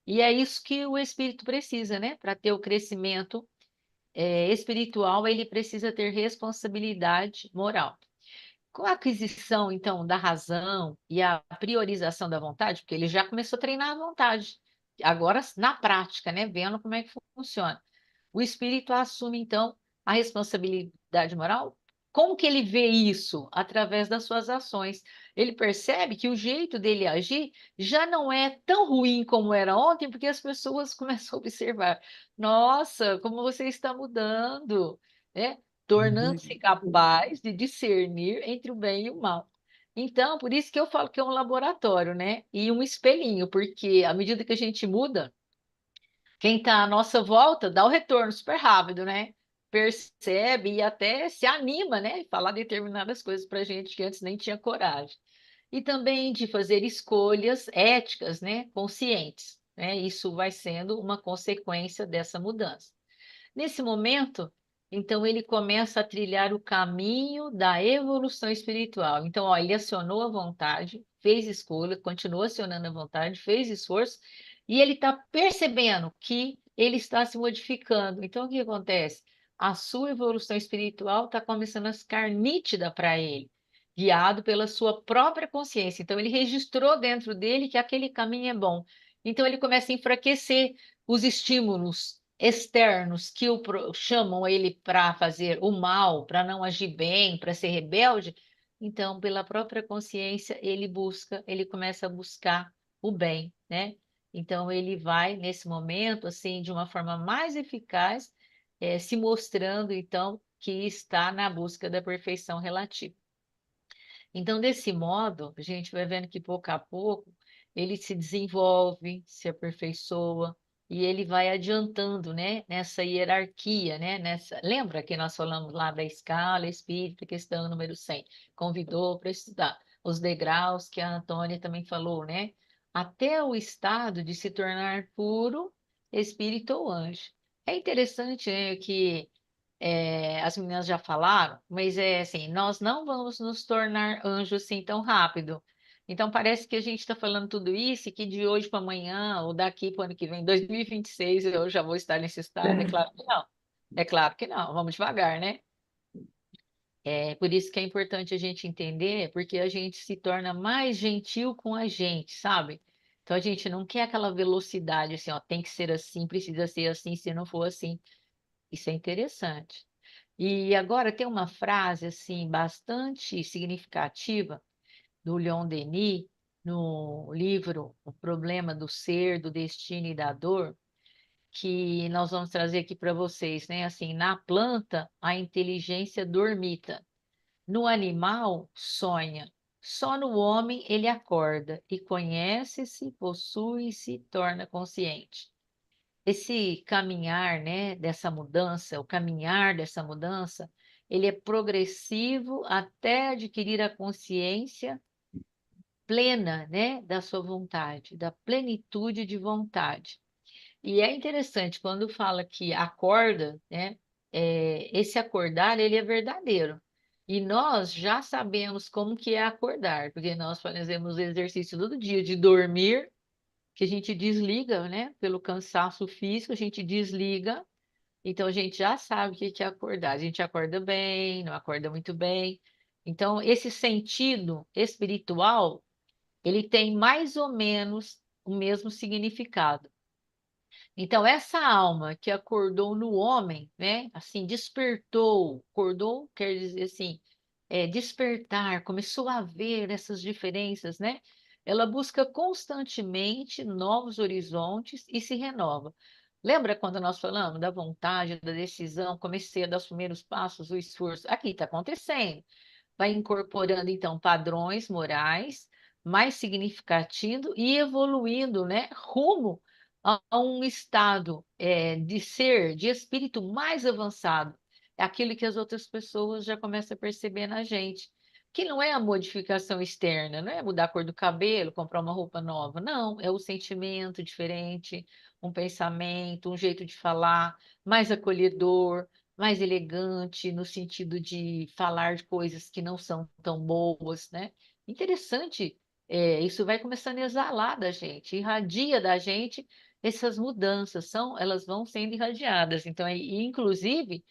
E é isso que o espírito precisa, né? Para ter o crescimento espiritual, ele precisa ter responsabilidade moral. Com a aquisição, então, da razão e a priorização da vontade, porque ele já começou a treinar a vontade, agora na prática, né? Vendo como é que funciona. O espírito assume, então, a responsabilidade moral. Como que ele vê isso? Através das suas ações. Ele percebe que o jeito dele agir já não é tão ruim como era ontem, porque as pessoas começam a observar: nossa, como você está mudando, né? Tornando-se capaz de discernir entre o bem e o mal. Então, por isso que eu falo que é um laboratório, né? E um espelhinho, porque à medida que a gente muda, quem está à nossa volta dá o retorno super rápido, né? Percebe e até se anima, né? Falar determinadas coisas para a gente que antes nem tinha coragem. E também de fazer escolhas éticas, né? Conscientes, né? Isso vai sendo uma consequência dessa mudança. Nesse momento, então, ele começa a trilhar o caminho da evolução espiritual. Então, ó, ele acionou a vontade, fez escolha, continuou acionando a vontade, fez esforço, e ele está percebendo que ele está se modificando. Então, o que acontece? A sua evolução espiritual está começando a ficar nítida para ele, guiado pela sua própria consciência. Então, ele registrou dentro dele que aquele caminho é bom. Então, ele começa a enfraquecer os estímulos externos que chamam ele para fazer o mal, para não agir bem, para ser rebelde. Então, pela própria consciência, ele começa a buscar o bem, né? Então, ele vai, nesse momento, assim, de uma forma mais eficaz, se mostrando, então, que está na busca da perfeição relativa. Então, desse modo, a gente vai vendo que pouco a pouco ele se desenvolve, se aperfeiçoa e ele vai adiantando, né, nessa hierarquia, né, lembra que nós falamos lá da escala espírita, questão número 100, convidou para estudar os degraus que a Antônia também falou, né, até o estado de se tornar puro espírito ou anjo. É interessante, né, que as meninas já falaram, mas é assim, nós não vamos nos tornar anjos assim tão rápido. Então parece que a gente está falando tudo isso e que de hoje para amanhã, ou daqui para o ano que vem, 2026, eu já vou estar nesse estado. É claro que não. É claro que não. Vamos devagar, né? É por isso que é importante a gente entender, porque a gente se torna mais gentil com a gente, sabe? Então a gente não quer aquela velocidade assim, ó, tem que ser assim, precisa ser assim, se não for assim. Isso é interessante. E agora tem uma frase assim bastante significativa do Leon Denis no livro O Problema do Ser, do Destino e da Dor, que nós vamos trazer aqui para vocês, né? Assim, na planta a inteligência dormita, no animal sonha, só no homem ele acorda e conhece-se, possui e se torna consciente. Esse caminhar, né, dessa mudança, o caminhar dessa mudança, ele é progressivo até adquirir a consciência plena, né, da sua vontade, da plenitude de vontade. E é interessante quando fala que acorda, né, esse acordar, ele é verdadeiro. E nós já sabemos como que é acordar, porque nós fazemos exercício todo dia de dormir, que a gente desliga, né? Pelo cansaço físico, a gente desliga, então a gente já sabe o que que é acordar. A gente acorda bem, não acorda muito bem. Então, esse sentido espiritual, ele tem mais ou menos o mesmo significado. Então, essa alma que acordou no homem, né? Assim, despertou, acordou quer dizer assim, despertar, começou a ver essas diferenças, né? Ela busca constantemente novos horizontes e se renova. Lembra quando nós falamos da vontade, da decisão, comecei a dar os primeiros passos, o esforço? Aqui está acontecendo. Vai incorporando, então, padrões morais mais significativos e evoluindo, né, rumo a um estado de ser, de espírito mais avançado. É aquilo que as outras pessoas já começam a perceber na gente. Que não é a modificação externa, não é mudar a cor do cabelo, comprar uma roupa nova. Não, é o sentimento diferente, um pensamento, um jeito de falar mais acolhedor, mais elegante, no sentido de falar de coisas que não são tão boas, né? Interessante isso vai começando a exalar da gente, irradia da gente essas mudanças, elas vão sendo irradiadas. Então, inclusive,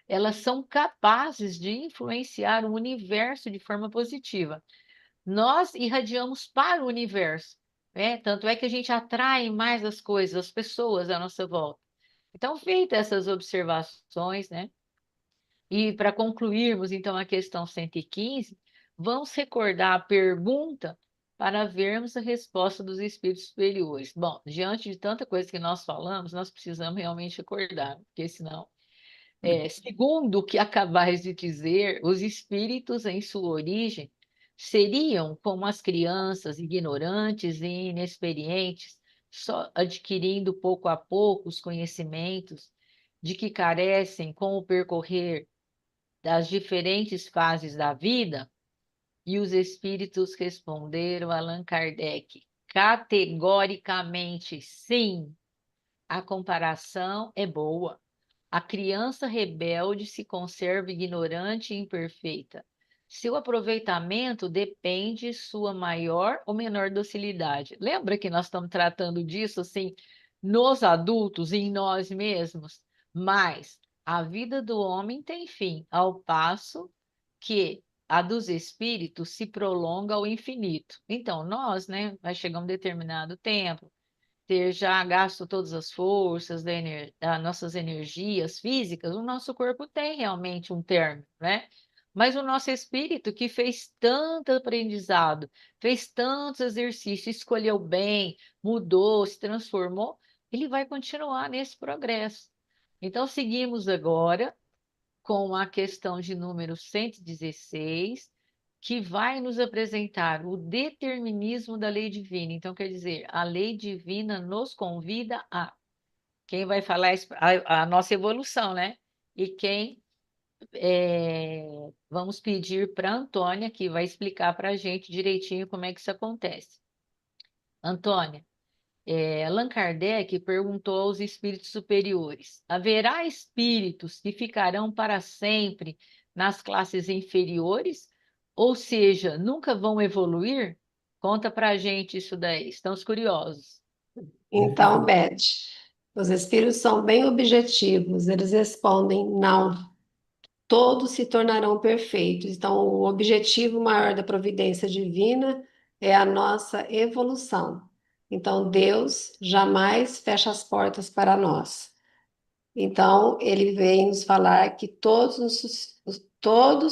elas são capazes de influenciar o universo de forma positiva. Nós irradiamos para o universo, né? Tanto é que a gente atrai mais as coisas, as pessoas à nossa volta. Então, feitas essas observações, né? E para concluirmos, então, a questão 115, vamos recordar a pergunta para vermos a resposta dos espíritos superiores. Bom, diante de tanta coisa que nós falamos, nós precisamos realmente recordar, porque senão segundo o que acabais de dizer, os espíritos em sua origem seriam como as crianças ignorantes e inexperientes, só adquirindo pouco a pouco os conhecimentos de que carecem com o percorrer das diferentes fases da vida? E os espíritos responderam a Allan Kardec categoricamente sim, a comparação é boa. A criança rebelde se conserva ignorante e imperfeita. Seu aproveitamento depende de sua maior ou menor docilidade. Lembra que nós estamos tratando disso assim nos adultos e em nós mesmos? Mas a vida do homem tem fim, ao passo que a dos espíritos se prolonga ao infinito. Então, nós, né, vai chegar um determinado tempo ter já gasto todas as forças, das nossas energias físicas, o nosso corpo tem realmente um término, né? Mas o nosso espírito, que fez tanto aprendizado, fez tantos exercícios, escolheu bem, mudou, se transformou, ele vai continuar nesse progresso. Então, seguimos agora com a questão de número 116, que vai nos apresentar o determinismo da lei divina. Então, quer dizer, a lei divina nos convida a. Quem vai falar a nossa evolução, né? E quem vamos pedir para a Antônia, que vai explicar para a gente direitinho como é que isso acontece. Antônia, Allan Kardec perguntou aos espíritos superiores: haverá espíritos que ficarão para sempre nas classes inferiores? Ou seja, nunca vão evoluir? Conta para a gente isso daí, estamos curiosos. Então, Beth, os espíritos são bem objetivos, eles respondem não. Todos se tornarão perfeitos. Então, o objetivo maior da providência divina é a nossa evolução. Então, Deus jamais fecha as portas para nós. Então, ele vem nos falar que todos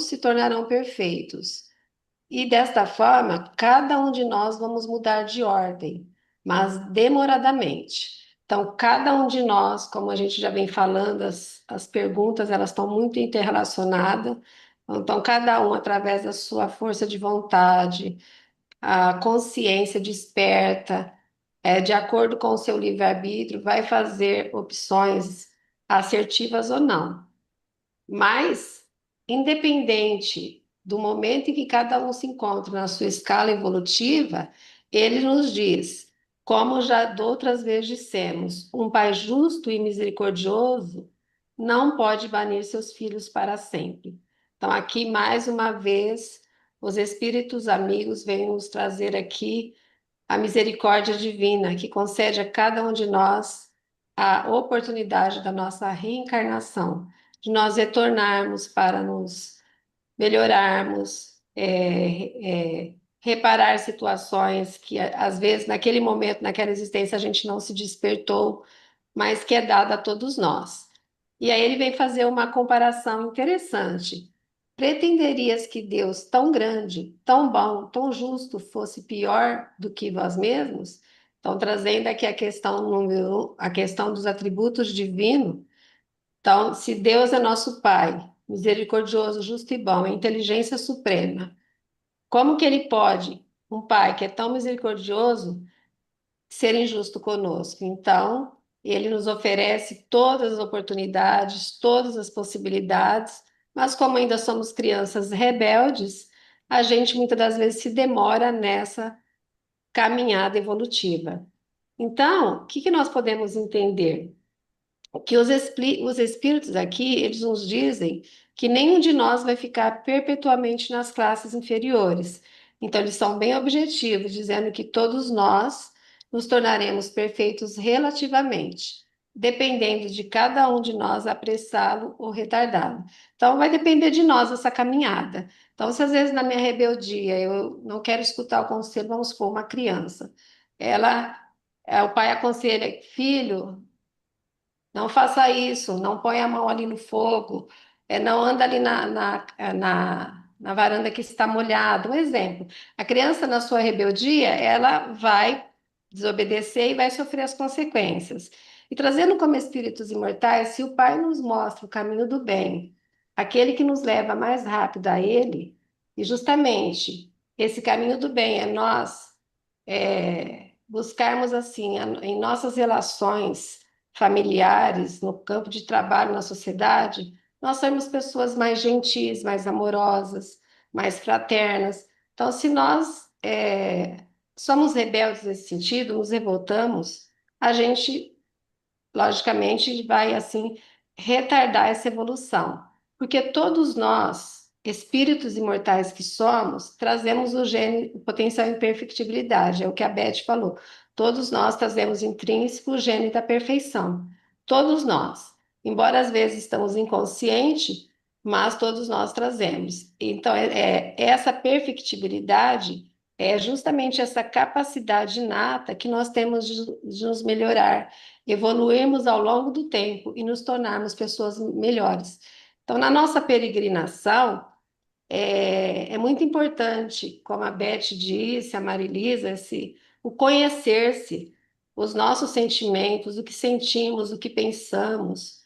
se tornarão perfeitos. E desta forma, cada um de nós vamos mudar de ordem, mas demoradamente. Então, cada um de nós, como a gente já vem falando, as perguntas elas estão muito interrelacionadas. Então, cada um, através da sua força de vontade, a consciência desperta, de acordo com o seu livre-arbítrio, vai fazer opções assertivas ou não. Mas, independente do momento em que cada um se encontra na sua escala evolutiva, ele nos diz, como já de outras vezes dissemos, um pai justo e misericordioso não pode banir seus filhos para sempre. Então, aqui, mais uma vez, os espíritos amigos vêm nos trazer aqui a misericórdia divina, que concede a cada um de nós a oportunidade da nossa reencarnação, de nós retornarmos para nos melhorarmos, reparar situações que, às vezes, naquele momento, naquela existência, a gente não se despertou, mas que é dada a todos nós. E aí ele vem fazer uma comparação interessante. Pretenderias que Deus, tão grande, tão bom, tão justo, fosse pior do que vós mesmos? Então, trazendo aqui a questão número 1, a questão dos atributos divinos. Então, se Deus é nosso Pai, misericordioso, justo e bom, é inteligência suprema, como que ele pode, um Pai que é tão misericordioso, ser injusto conosco? Então, ele nos oferece todas as oportunidades, todas as possibilidades, mas como ainda somos crianças rebeldes, a gente muitas das vezes se demora nessa caminhada evolutiva. Então, o que que nós podemos entender? Que os espíritos aqui, eles nos dizem que nenhum de nós vai ficar perpetuamente nas classes inferiores. Então, eles são bem objetivos, dizendo que todos nós nos tornaremos perfeitos relativamente, dependendo de cada um de nós apressá-lo ou retardá-lo. Então, vai depender de nós essa caminhada. Então, se às vezes na minha rebeldia eu não quero escutar o conselho, vamos supor, uma criança, ela, o pai aconselha, filho, não faça isso, não põe a mão ali no fogo, não anda ali na varanda que está molhada. Um exemplo, a criança na sua rebeldia, ela vai desobedecer e vai sofrer as consequências. E trazendo como espíritos imortais, se o Pai nos mostra o caminho do bem, aquele que nos leva mais rápido a Ele, e justamente esse caminho do bem é nós buscarmos assim em nossas relações familiares, no campo de trabalho, na sociedade, nós somos pessoas mais gentis, mais amorosas, mais fraternas. Então, se nós somos rebeldes nesse sentido, nos revoltamos, a gente logicamente vai assim retardar essa evolução, porque todos nós, espíritos imortais que somos, trazemos o gene, o potencial imperfectibilidade, é o que a Beth falou. Todos nós trazemos intrínseco o gene da perfeição. Todos nós. Embora às vezes estamos inconscientes, mas todos nós trazemos. Então, essa perfectibilidade é justamente essa capacidade inata que nós temos de nos melhorar, evoluirmos ao longo do tempo e nos tornarmos pessoas melhores. Então, na nossa peregrinação, é muito importante, como a Beth disse, a Marilisa, o conhecer-se, os nossos sentimentos, o que sentimos, o que pensamos,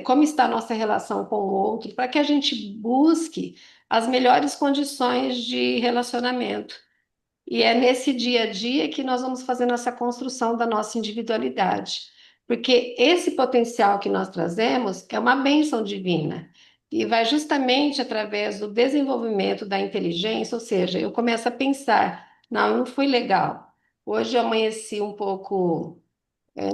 como está a nossa relação com o outro, para que a gente busque as melhores condições de relacionamento. E é nesse dia a dia que nós vamos fazendo essa construção da nossa individualidade. Porque esse potencial que nós trazemos é uma bênção divina. E vai justamente através do desenvolvimento da inteligência, ou seja, eu começo a pensar, não, eu não fui legal. Hoje eu amanheci um pouco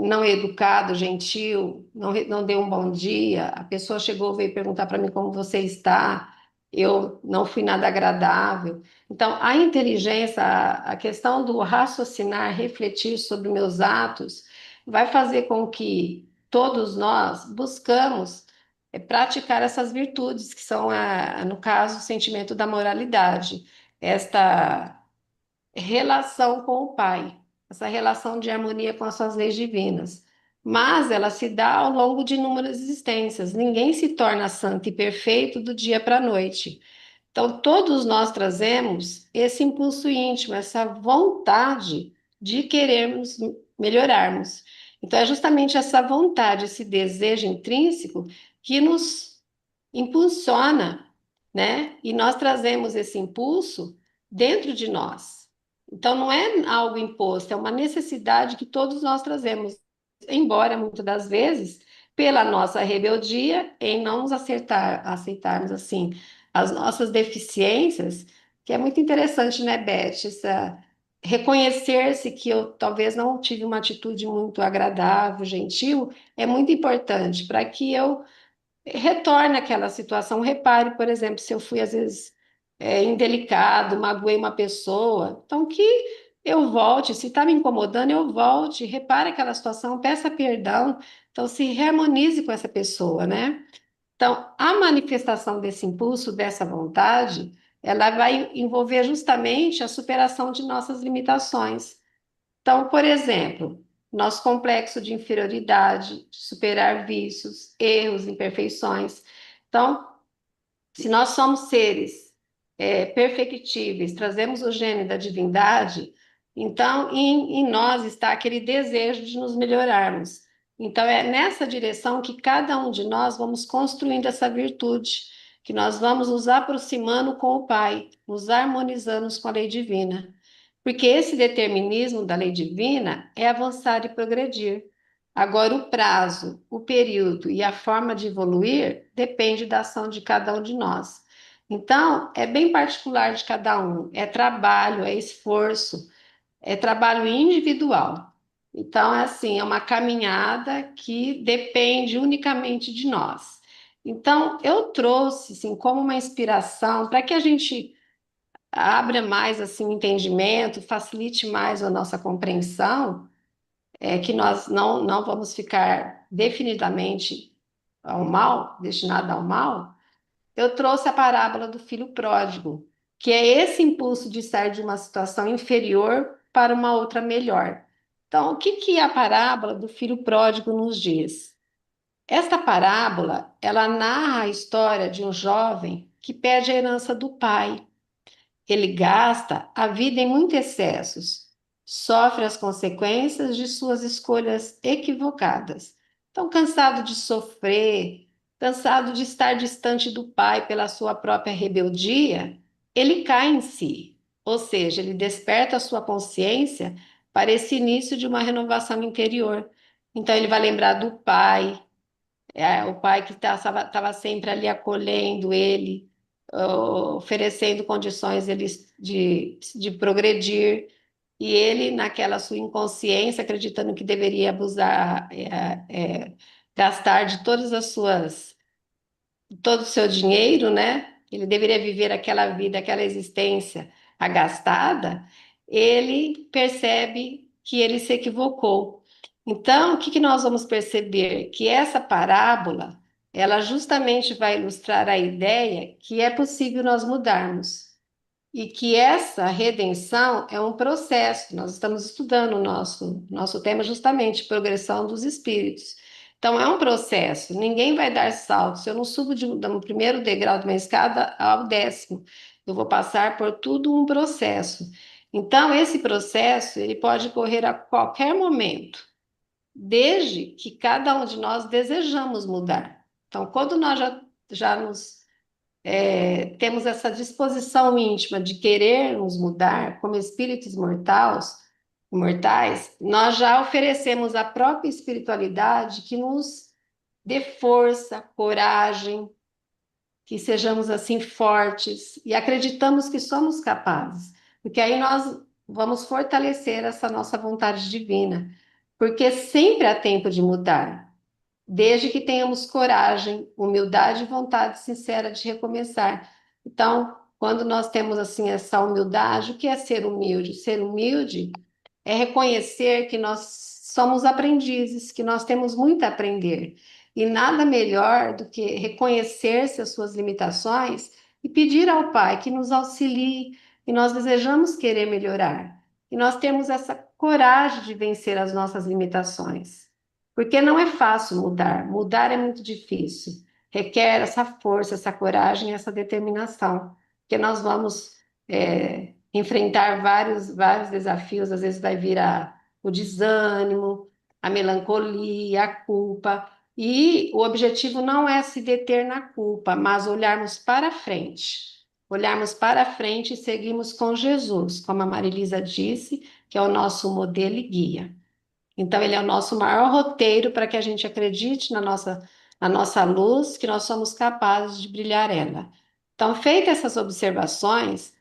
não educado, gentil, não deu um bom dia, a pessoa chegou, veio perguntar para mim como você está, eu não fui nada agradável. Então, a inteligência, a questão do raciocinar, refletir sobre meus atos, vai fazer com que todos nós buscamos praticar essas virtudes, que são, no caso, o sentimento da moralidade, esta relação com o Pai, essa relação de harmonia com as suas leis divinas. Mas ela se dá ao longo de inúmeras existências. Ninguém se torna santo e perfeito do dia para a noite. Então, todos nós trazemos esse impulso íntimo, essa vontade de querermos melhorarmos. Então, é justamente essa vontade, esse desejo intrínseco que nos impulsiona, né? E nós trazemos esse impulso dentro de nós. Então, não é algo imposto, é uma necessidade que todos nós trazemos, embora muitas das vezes, pela nossa rebeldia em não nos aceitarmos assim as nossas deficiências, que é muito interessante, né, Beth? Reconhecer-se que eu talvez não tive uma atitude muito agradável, gentil, é muito importante para que eu retorne àquela situação. Repare, por exemplo, se eu fui às vezes indelicado, magoei uma pessoa, então que eu volte, se está me incomodando, eu volte, repare aquela situação, peça perdão, então se reharmonize com essa pessoa, né? Então, a manifestação desse impulso, dessa vontade, ela vai envolver justamente a superação de nossas limitações. Então, por exemplo, nosso complexo de inferioridade, de superar vícios, erros, imperfeições. Então, se nós somos seres perfectíveis, trazemos o gene da divindade, então em nós está aquele desejo de nos melhorarmos. Então é nessa direção que cada um de nós vamos construindo essa virtude, que nós vamos nos aproximando com o Pai, nos harmonizando com a lei divina. Porque esse determinismo da lei divina é avançar e progredir. Agora, o prazo, o período e a forma de evoluir depende da ação de cada um de nós. Então, é bem particular de cada um, é trabalho, é esforço, é trabalho individual. Então, é assim, é uma caminhada que depende unicamente de nós. Então, eu trouxe, assim, como uma inspiração para que a gente abra mais assim o entendimento, facilite mais a nossa compreensão, que nós não vamos ficar definitivamente ao mal, destinado ao mal, eu trouxe a parábola do filho pródigo, que é esse impulso de sair de uma situação inferior para uma outra melhor. Então, o que que a parábola do filho pródigo nos diz? Esta parábola, ela narra a história de um jovem que perde a herança do pai. Ele gasta a vida em muitos excessos, sofre as consequências de suas escolhas equivocadas. Então, cansado de sofrer, cansado de estar distante do pai pela sua própria rebeldia, ele cai em si, ou seja, ele desperta a sua consciência para esse início de uma renovação interior. Então, ele vai lembrar do pai, o pai que estava sempre ali acolhendo ele, oferecendo condições de progredir, e ele, naquela sua inconsciência, acreditando que deveria abusar, gastar de todas as suas todo o seu dinheiro, né? Ele deveria viver aquela vida, aquela existência agastada. Ele percebe que ele se equivocou. Então, o que que nós vamos perceber? Que essa parábola, ela justamente vai ilustrar a ideia que é possível nós mudarmos. E que essa redenção é um processo. Nós estamos estudando o nosso tema justamente, progressão dos espíritos. Então, é um processo. Ninguém vai dar saltos. Eu não subo do primeiro degrau de uma escada ao 10º. Eu vou passar por tudo um processo. Então, esse processo, ele pode ocorrer a qualquer momento, desde que cada um de nós desejamos mudar. Então, quando nós já nos temos essa disposição íntima de querermos mudar como espíritos mortais, nós já oferecemos a própria espiritualidade que nos dê força, coragem, que sejamos assim fortes e acreditamos que somos capazes, porque aí nós vamos fortalecer essa nossa vontade divina, porque sempre há tempo de mudar, desde que tenhamos coragem, humildade e vontade sincera de recomeçar. Então, quando nós temos assim essa humildade, o que é ser humilde? Ser humilde é reconhecer que nós somos aprendizes, que nós temos muito a aprender. E nada melhor do que reconhecer-se as suas limitações e pedir ao Pai que nos auxilie, e nós desejamos querer melhorar. E nós temos essa coragem de vencer as nossas limitações. Porque não é fácil mudar, mudar é muito difícil. Requer essa força, essa coragem, essa determinação. Porque nós vamos enfrentar vários desafios, às vezes vai vir o desânimo, a melancolia, a culpa. E o objetivo não é se deter na culpa, mas olharmos para frente. Olharmos para frente e seguirmos com Jesus, como a Marilisa disse, que é o nosso modelo e guia. Então, ele é o nosso maior roteiro para que a gente acredite na nossa luz, que nós somos capazes de brilhar ela. Então, feitas essas observações,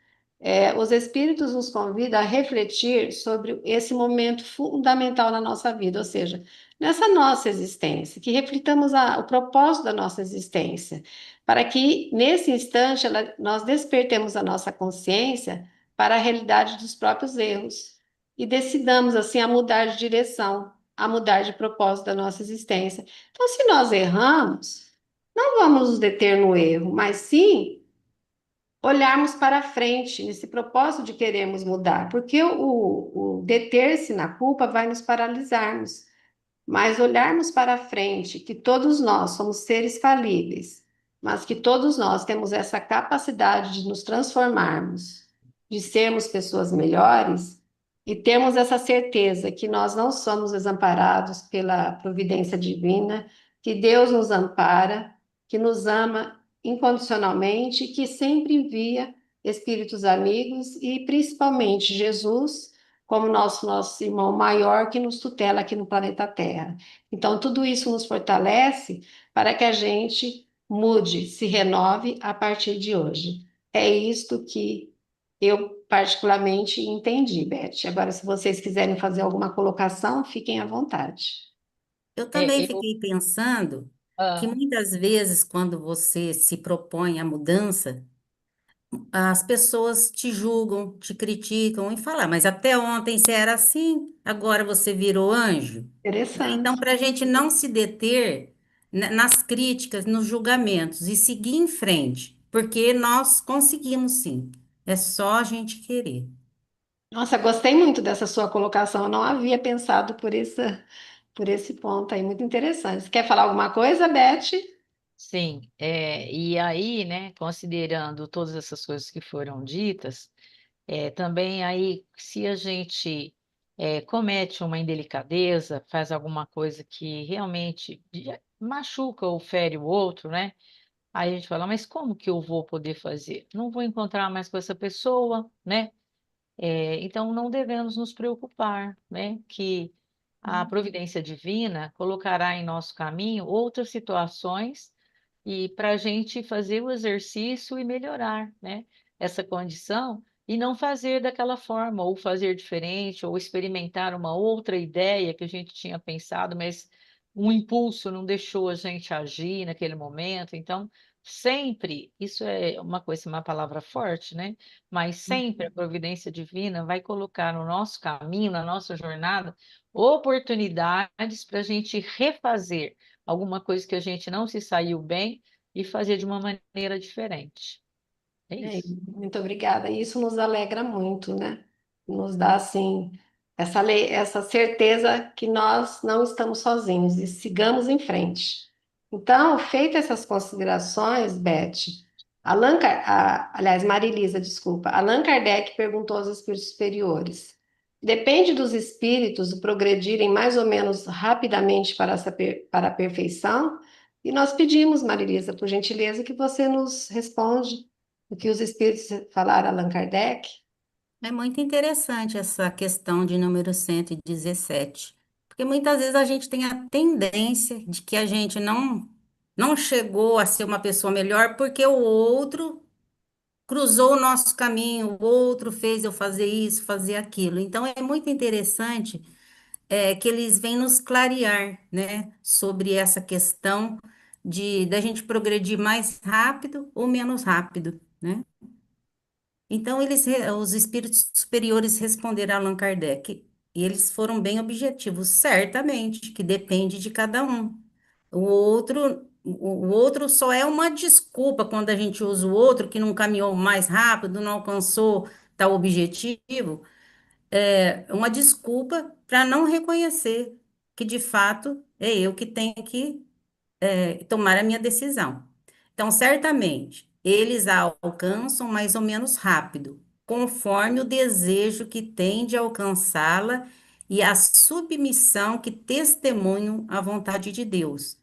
os Espíritos nos convidam a refletir sobre esse momento fundamental na nossa vida, ou seja, nessa nossa existência, que reflitamos o propósito da nossa existência, para que, nesse instante, nós despertemos a nossa consciência para a realidade dos próprios erros e decidamos assim a mudar de direção, a mudar de propósito da nossa existência. Então, se nós erramos, não vamos nos deter no erro, mas sim olharmos para frente nesse propósito de querermos mudar, porque o deter-se na culpa vai nos paralisarmos, mas olharmos para frente, que todos nós somos seres falíveis, mas que todos nós temos essa capacidade de nos transformarmos, de sermos pessoas melhores, e termos essa certeza que nós não somos desamparados pela providência divina, que Deus nos ampara, que nos ama incondicionalmente, que sempre envia espíritos amigos e principalmente Jesus como nosso irmão maior que nos tutela aqui no planeta Terra. Então, tudo isso nos fortalece para que a gente mude, se renove a partir de hoje. É isto que eu particularmente entendi, Beth. Agora, se vocês quiserem fazer alguma colocação, fiquem à vontade. Eu É, também eu, fiquei pensando que ah, muitas vezes, quando você se propõe a mudança, as pessoas te julgam, te criticam e falam, mas até ontem você era assim, agora você virou anjo. Né? Então, Interessante. para a gente não se deter nas críticas, nos julgamentos e seguir em frente, porque nós conseguimos sim, é só a gente querer. Nossa, gostei muito dessa sua colocação. Eu não havia pensado por esse ponto aí, muito interessante. Você quer falar alguma coisa, Beth? Sim, e aí, né, considerando todas essas coisas que foram ditas, também aí, se a gente comete uma indelicadeza, faz alguma coisa que realmente machuca ou fere o outro, né? Aí a gente fala, mas como que eu vou poder fazer? Não vou encontrar mais com essa pessoa, né? Então, não devemos nos preocupar, né? Que a providência divina colocará em nosso caminho outras situações e para a gente fazer o exercício e melhorar, né? Essa condição e não fazer daquela forma, ou fazer diferente, ou experimentar uma outra ideia que a gente tinha pensado, mas um impulso não deixou a gente agir naquele momento. Então, sempre, isso é uma coisa, uma palavra forte, né? Mas sempre a providência divina vai colocar no nosso caminho, na nossa jornada, oportunidades para a gente refazer alguma coisa que a gente não se saiu bem e fazer de uma maneira diferente. É isso. Muito obrigada. Isso nos alegra muito, né? Nos dá, assim, essa certeza que nós não estamos sozinhos e sigamos em frente. Então, feitas essas considerações, Beth, aliás, Marilisa, desculpa, Allan Kardec perguntou aos espíritos superiores: depende dos espíritos progredirem mais ou menos rapidamente para a perfeição? E nós pedimos, Marilisa, por gentileza, que você nos responda o que os espíritos falaram a Allan Kardec. É muito interessante essa questão de número 117, porque muitas vezes a gente tem a tendência de que a gente não chegou a ser uma pessoa melhor porque o outro cruzou o nosso caminho, o outro fez eu fazer isso, fazer aquilo. Então é muito interessante que eles vêm nos clarear, né, sobre essa questão de da gente progredir mais rápido ou menos rápido, né? Então, os espíritos superiores responderam a Allan Kardec, e eles foram bem objetivos, certamente, que depende de cada um. O outro só é uma desculpa quando a gente usa o outro que não caminhou mais rápido, não alcançou tal objetivo, é uma desculpa para não reconhecer que de fato é eu que tenho que tomar a minha decisão. Então, certamente, eles a alcançam mais ou menos rápido, conforme o desejo que tem de alcançá-la e a submissão que testemunham à vontade de Deus.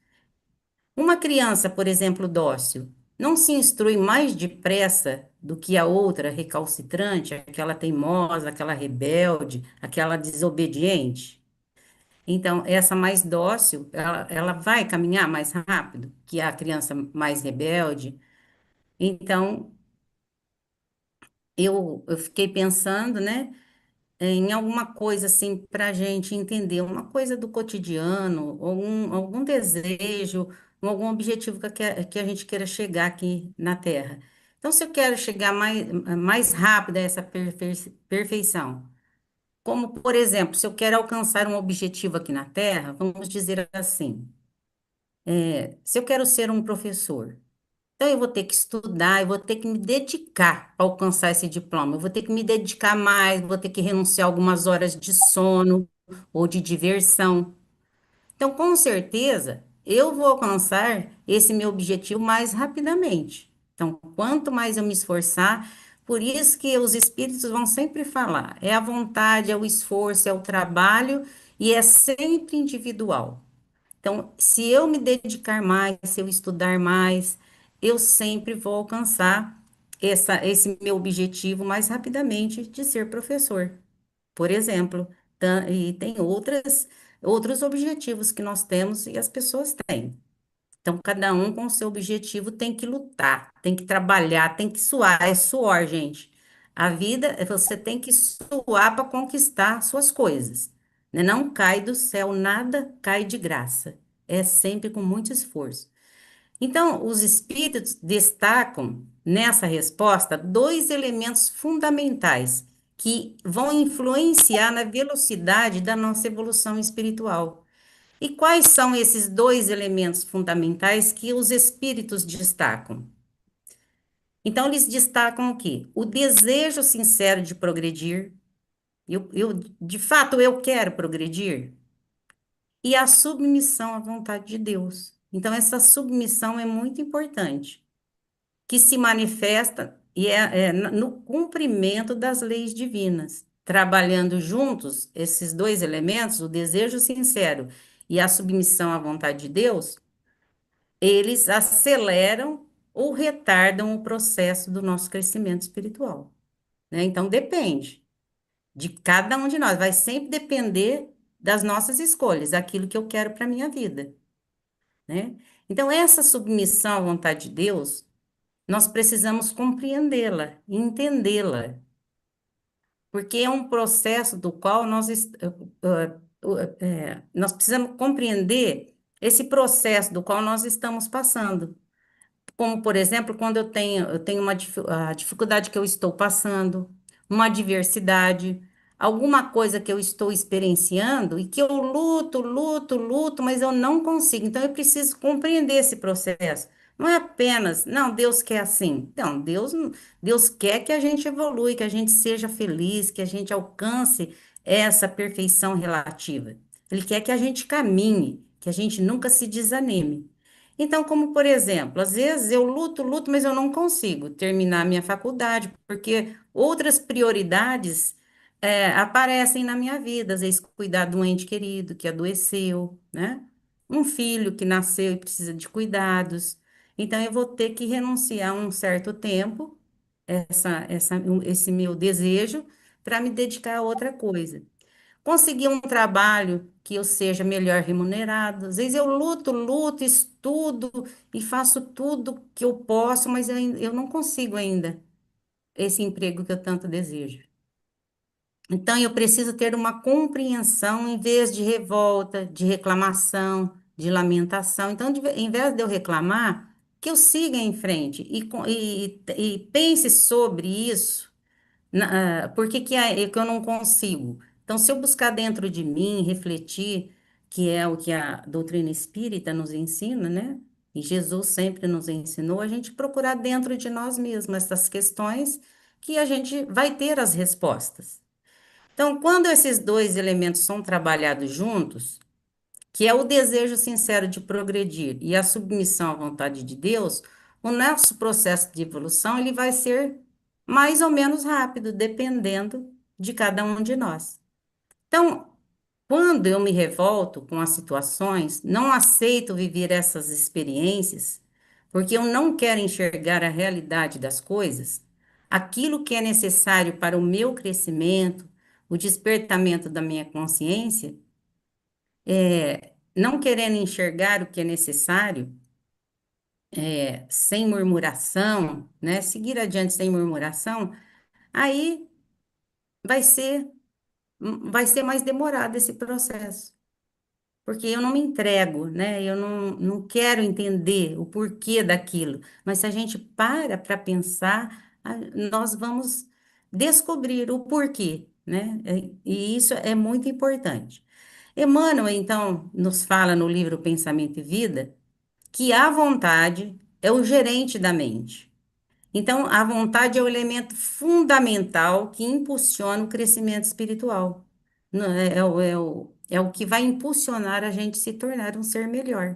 Uma criança, por exemplo, dócil, não se instrui mais depressa do que a outra recalcitrante, aquela teimosa, aquela rebelde, aquela desobediente. Então, essa mais dócil, ela vai caminhar mais rápido que a criança mais rebelde. Então, eu fiquei pensando, né, em alguma coisa assim para a gente entender, uma coisa do cotidiano, algum desejo, ou algum objetivo que a gente queira chegar aqui na Terra. Então, se eu quero chegar mais rápido a essa perfeição, como, por exemplo, se eu quero alcançar um objetivo aqui na Terra, vamos dizer assim. Se eu quero ser um professor, então eu vou ter que estudar, eu vou ter que me dedicar para alcançar esse diploma. Eu vou ter que me dedicar mais, vou ter que renunciar algumas horas de sono ou de diversão. Então, com certeza, eu vou alcançar esse meu objetivo mais rapidamente. Então, quanto mais eu me esforçar, por isso que os espíritos vão sempre falar, é a vontade, é o esforço, é o trabalho e é sempre individual. Então, se eu me dedicar mais, se eu estudar mais, eu sempre vou alcançar esse meu objetivo mais rapidamente de ser professor, por exemplo. E tem outros objetivos que nós temos e as pessoas têm. Então, cada um com o seu objetivo tem que lutar, tem que trabalhar, tem que suar. É suor, gente. A vida, você tem que suar para conquistar suas coisas. Né? Não cai do céu, nada cai de graça. É sempre com muito esforço. Então, os espíritos destacam nessa resposta dois elementos fundamentais que vão influenciar na velocidade da nossa evolução espiritual. E quais são esses dois elementos fundamentais que os espíritos destacam? Então, eles destacam o quê? O desejo sincero de progredir. De fato, eu quero progredir. E a submissão à vontade de Deus. Então, essa submissão é muito importante, que se manifesta no cumprimento das leis divinas. Trabalhando juntos, esses dois elementos, o desejo sincero e a submissão à vontade de Deus, eles aceleram ou retardam o processo do nosso crescimento espiritual, né? Então, depende de cada um de nós, vai sempre depender das nossas escolhas, daquilo que eu quero para a minha vida, né? Então, essa submissão à vontade de Deus, nós precisamos compreendê-la, entendê-la, porque é um processo do qual nós precisamos compreender esse processo do qual nós estamos passando. Como, por exemplo, quando eu tenho a dificuldade que eu estou passando, uma adversidade, alguma coisa que eu estou experienciando e que eu luto, luto, luto, mas eu não consigo. Então, eu preciso compreender esse processo. Não é apenas, não, Deus quer assim. Não, Deus quer que a gente evolui, que a gente seja feliz, que a gente alcance essa perfeição relativa. Ele quer que a gente caminhe, que a gente nunca se desanime. Então, como por exemplo, às vezes eu luto, luto, mas eu não consigo terminar minha faculdade, porque outras prioridades aparecem na minha vida, às vezes cuidar de um ente querido que adoeceu, né? Um filho que nasceu e precisa de cuidados. Então, eu vou ter que renunciar um certo tempo, esse meu desejo, para me dedicar a outra coisa. Conseguir um trabalho que eu seja melhor remunerado. Às vezes eu luto, luto, estudo e faço tudo que eu posso, mas eu não consigo ainda esse emprego que eu tanto desejo. Então eu preciso ter uma compreensão em vez de revolta, de reclamação, de lamentação. Então, em vez de eu reclamar, que eu siga em frente e pense sobre isso por que que eu não consigo? Então, se eu buscar dentro de mim, refletir, que é o que a doutrina espírita nos ensina, né? E Jesus sempre nos ensinou, a gente procurar dentro de nós mesmos essas questões que a gente vai ter as respostas. Então, quando esses dois elementos são trabalhados juntos, que é o desejo sincero de progredir e a submissão à vontade de Deus, o nosso processo de evolução ele vai ser mais ou menos rápido, dependendo de cada um de nós. Então, quando eu me revolto com as situações, não aceito viver essas experiências, porque eu não quero enxergar a realidade das coisas, aquilo que é necessário para o meu crescimento, o despertamento da minha consciência, não querendo enxergar o que é necessário, sem murmuração, né? Seguir adiante sem murmuração, aí vai ser, vai ser mais demorado esse processo, porque eu não me entrego, né? Eu não quero entender o porquê daquilo, mas se a gente para pensar, nós vamos descobrir o porquê, né? E isso é muito importante. Emmanuel, então, nos fala no livro Pensamento e Vida que a vontade é o gerente da mente. Então, a vontade é o elemento fundamental que impulsiona o crescimento espiritual. É o que vai impulsionar a gente se tornar um ser melhor.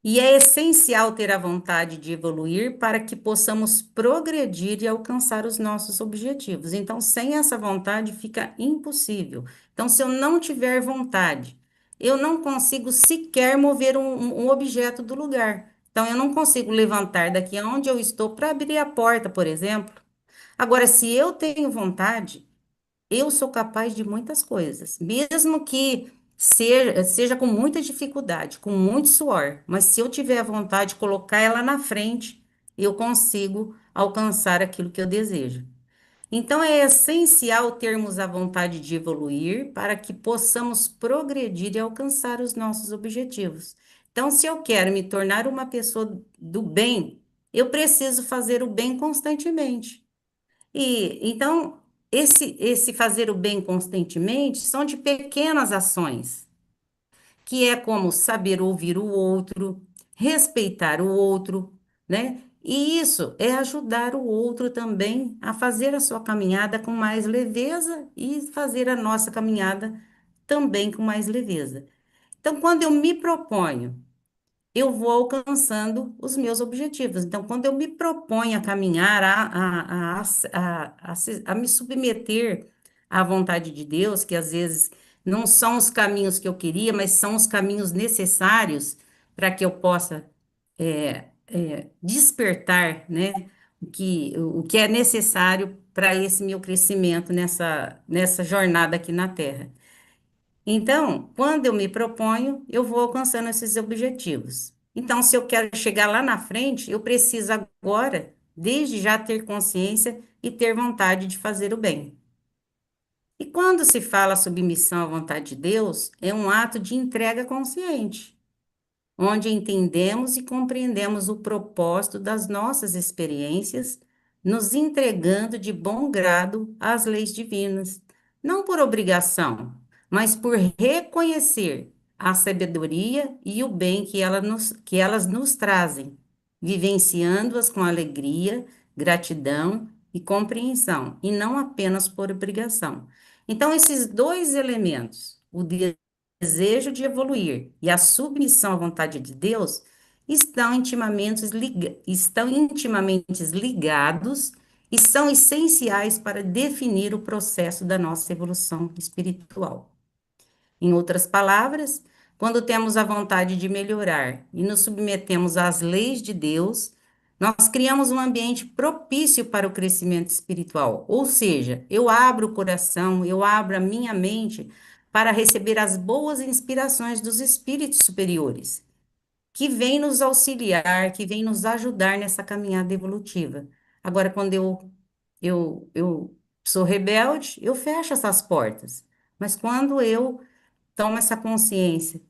E é essencial ter a vontade de evoluir para que possamos progredir e alcançar os nossos objetivos. Então, sem essa vontade, fica impossível. Então, se eu não tiver vontade, eu não consigo sequer mover um objeto do lugar. Então, eu não consigo levantar daqui aonde eu estou para abrir a porta, por exemplo. Agora, se eu tenho vontade, eu sou capaz de muitas coisas, mesmo que seja com muita dificuldade, com muito suor, mas se eu tiver a vontade de colocar ela na frente, eu consigo alcançar aquilo que eu desejo. Então, é essencial termos a vontade de evoluir para que possamos progredir e alcançar os nossos objetivos. Então, se eu quero me tornar uma pessoa do bem, eu preciso fazer o bem constantemente. E então, esse fazer o bem constantemente são de pequenas ações que é como saber ouvir o outro, respeitar o outro, né? E isso é ajudar o outro também a fazer a sua caminhada com mais leveza e fazer a nossa caminhada também com mais leveza. Então, quando eu me proponho, eu vou alcançando os meus objetivos. Então, quando eu me proponho a caminhar, a me submeter à vontade de Deus, que às vezes não são os caminhos que eu queria, mas são os caminhos necessários para que eu possa despertar, né, o que é necessário para esse meu crescimento nessa jornada aqui na Terra. Então, quando eu me proponho, eu vou alcançando esses objetivos. Então, se eu quero chegar lá na frente, eu preciso agora, desde já, ter consciência e ter vontade de fazer o bem. E quando se fala submissão à vontade de Deus, é um ato de entrega consciente, onde entendemos e compreendemos o propósito das nossas experiências, nos entregando de bom grado às leis divinas, não por obrigação, mas por reconhecer a sabedoria e o bem que elas nos trazem, vivenciando-as com alegria, gratidão e compreensão, e não apenas por obrigação. Então, esses dois elementos, o desejo de evoluir e a submissão à vontade de Deus estão intimamente ligados e são essenciais para definir o processo da nossa evolução espiritual. Em outras palavras, quando temos a vontade de melhorar e nos submetemos às leis de Deus, nós criamos um ambiente propício para o crescimento espiritual. Ou seja, eu abro o coração, eu abro a minha mente para receber as boas inspirações dos espíritos superiores, que vêm nos auxiliar, que vêm nos ajudar nessa caminhada evolutiva. Agora, quando eu sou rebelde, eu fecho essas portas. Mas quando eu tomo essa consciência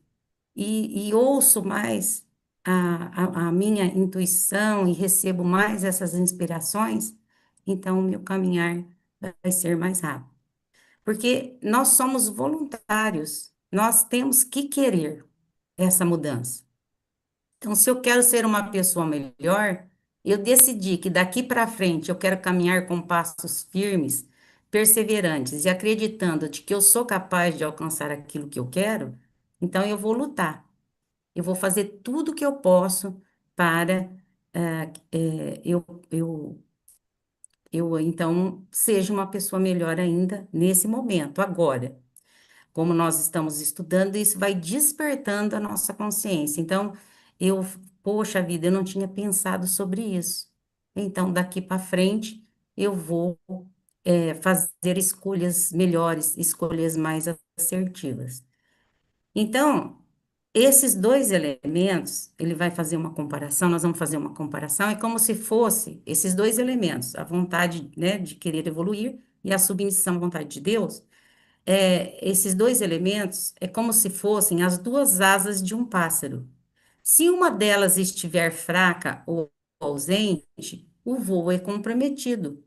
e ouço mais a minha intuição e recebo mais essas inspirações, então o meu caminhar vai ser mais rápido. Porque nós somos voluntários, nós temos que querer essa mudança. Então, se eu quero ser uma pessoa melhor, eu decidi que daqui para frente eu quero caminhar com passos firmes, perseverantes e acreditando de que eu sou capaz de alcançar aquilo que eu quero, então eu vou lutar. Eu vou fazer tudo o que eu posso para eu, então, seja uma pessoa melhor ainda nesse momento, agora. Como nós estamos estudando, isso vai despertando a nossa consciência. Então, eu, poxa vida, eu não tinha pensado sobre isso. Então, daqui para frente, eu vou fazer escolhas melhores, escolhas mais assertivas. Então, esses dois elementos, ele vai fazer uma comparação, nós vamos fazer uma comparação, é como se fosse esses dois elementos, a vontade, né, de querer evoluir e a submissão à vontade de Deus. Esses dois elementos é como se fossem as duas asas de um pássaro. Se uma delas estiver fraca ou ausente, o voo é comprometido.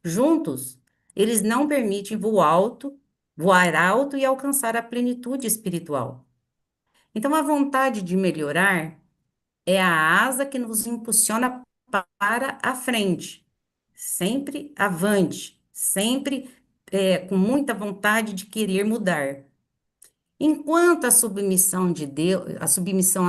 Juntos, eles não permitem voar alto e alcançar a plenitude espiritual. Então, a vontade de melhorar é a asa que nos impulsiona para a frente, sempre avante, sempre com muita vontade de querer mudar. Enquanto a submissão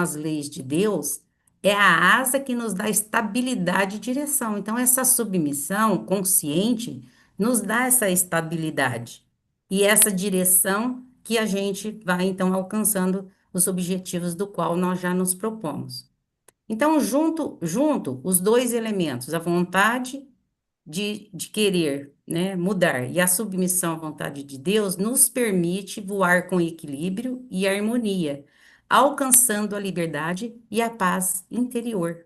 às leis de Deus é a asa que nos dá estabilidade e direção. Então, essa submissão consciente nos dá essa estabilidade e essa direção que a gente vai, então, alcançando os objetivos do qual nós já nos propomos. Então, junto os dois elementos, a vontade de querer, né, mudar e a submissão à vontade de Deus nos permite voar com equilíbrio e harmonia, alcançando a liberdade e a paz interior.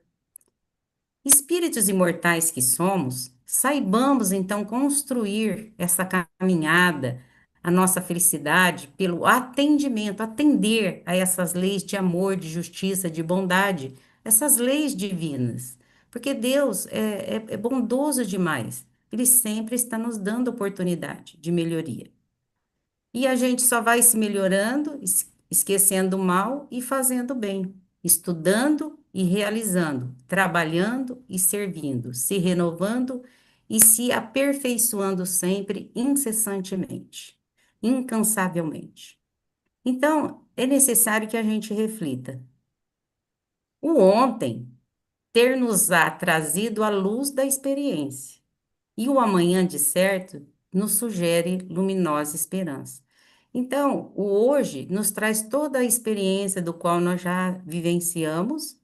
Espíritos imortais que somos, saibamos então construir essa caminhada, a nossa felicidade pelo atendimento, atender a essas leis de amor, de justiça, de bondade, essas leis divinas. Porque Deus é bondoso demais. Ele sempre está nos dando oportunidade de melhoria. E a gente só vai se melhorando, esquecendo o mal e fazendo o bem, estudando e realizando, trabalhando e servindo, se renovando e se aperfeiçoando sempre, incessantemente, incansavelmente. Então, é necessário que a gente reflita. O ontem ter-nos-á trazido a luz da experiência, e o amanhã, de certo, nos sugere luminosa esperança. Então, o hoje nos traz toda a experiência do qual nós já vivenciamos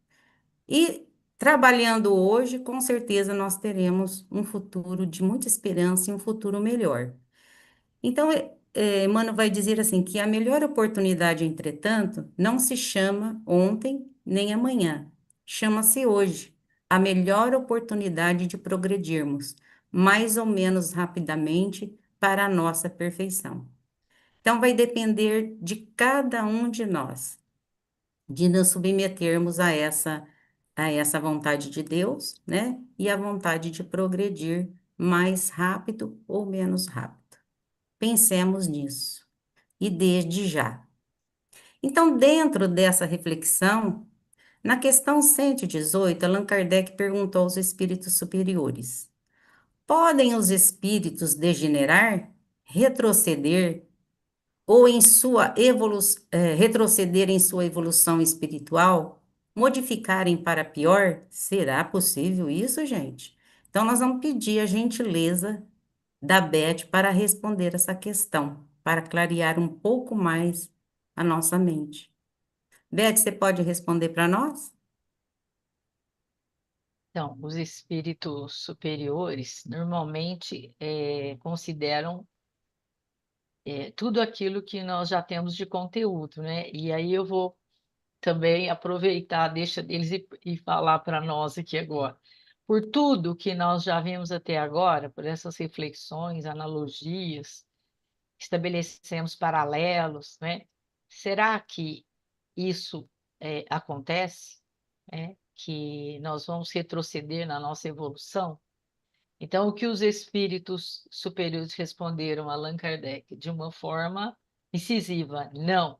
e trabalhando hoje, com certeza nós teremos um futuro de muita esperança e um futuro melhor. Então, Emmanuel vai dizer assim que a melhor oportunidade, entretanto, não se chama ontem nem amanhã, chama-se hoje, a melhor oportunidade de progredirmos, mais ou menos rapidamente, para a nossa perfeição. Então, vai depender de cada um de nós, de nos submetermos a essa vontade de Deus, né? E a vontade de progredir mais rápido ou menos rápido. Pensemos nisso e desde já. Então, dentro dessa reflexão, na questão 118, Allan Kardec perguntou aos espíritos superiores: podem os espíritos degenerar, retroceder ou retroceder em sua evolução espiritual, modificarem para pior? Será possível isso, gente? Então, nós vamos pedir a gentileza da Beth para responder essa questão, para clarear um pouco mais a nossa mente. Beth, você pode responder para nós? Então, os espíritos superiores normalmente consideram tudo aquilo que nós já temos de conteúdo, né? E aí eu vou também aproveitar, deixa deles e falar para nós aqui agora. Por tudo que nós já vimos até agora, por essas reflexões, analogias, estabelecemos paralelos, né? Será que isso acontece? Que nós vamos retroceder na nossa evolução? Então, o que os espíritos superiores responderam a Allan Kardec? De uma forma incisiva, não.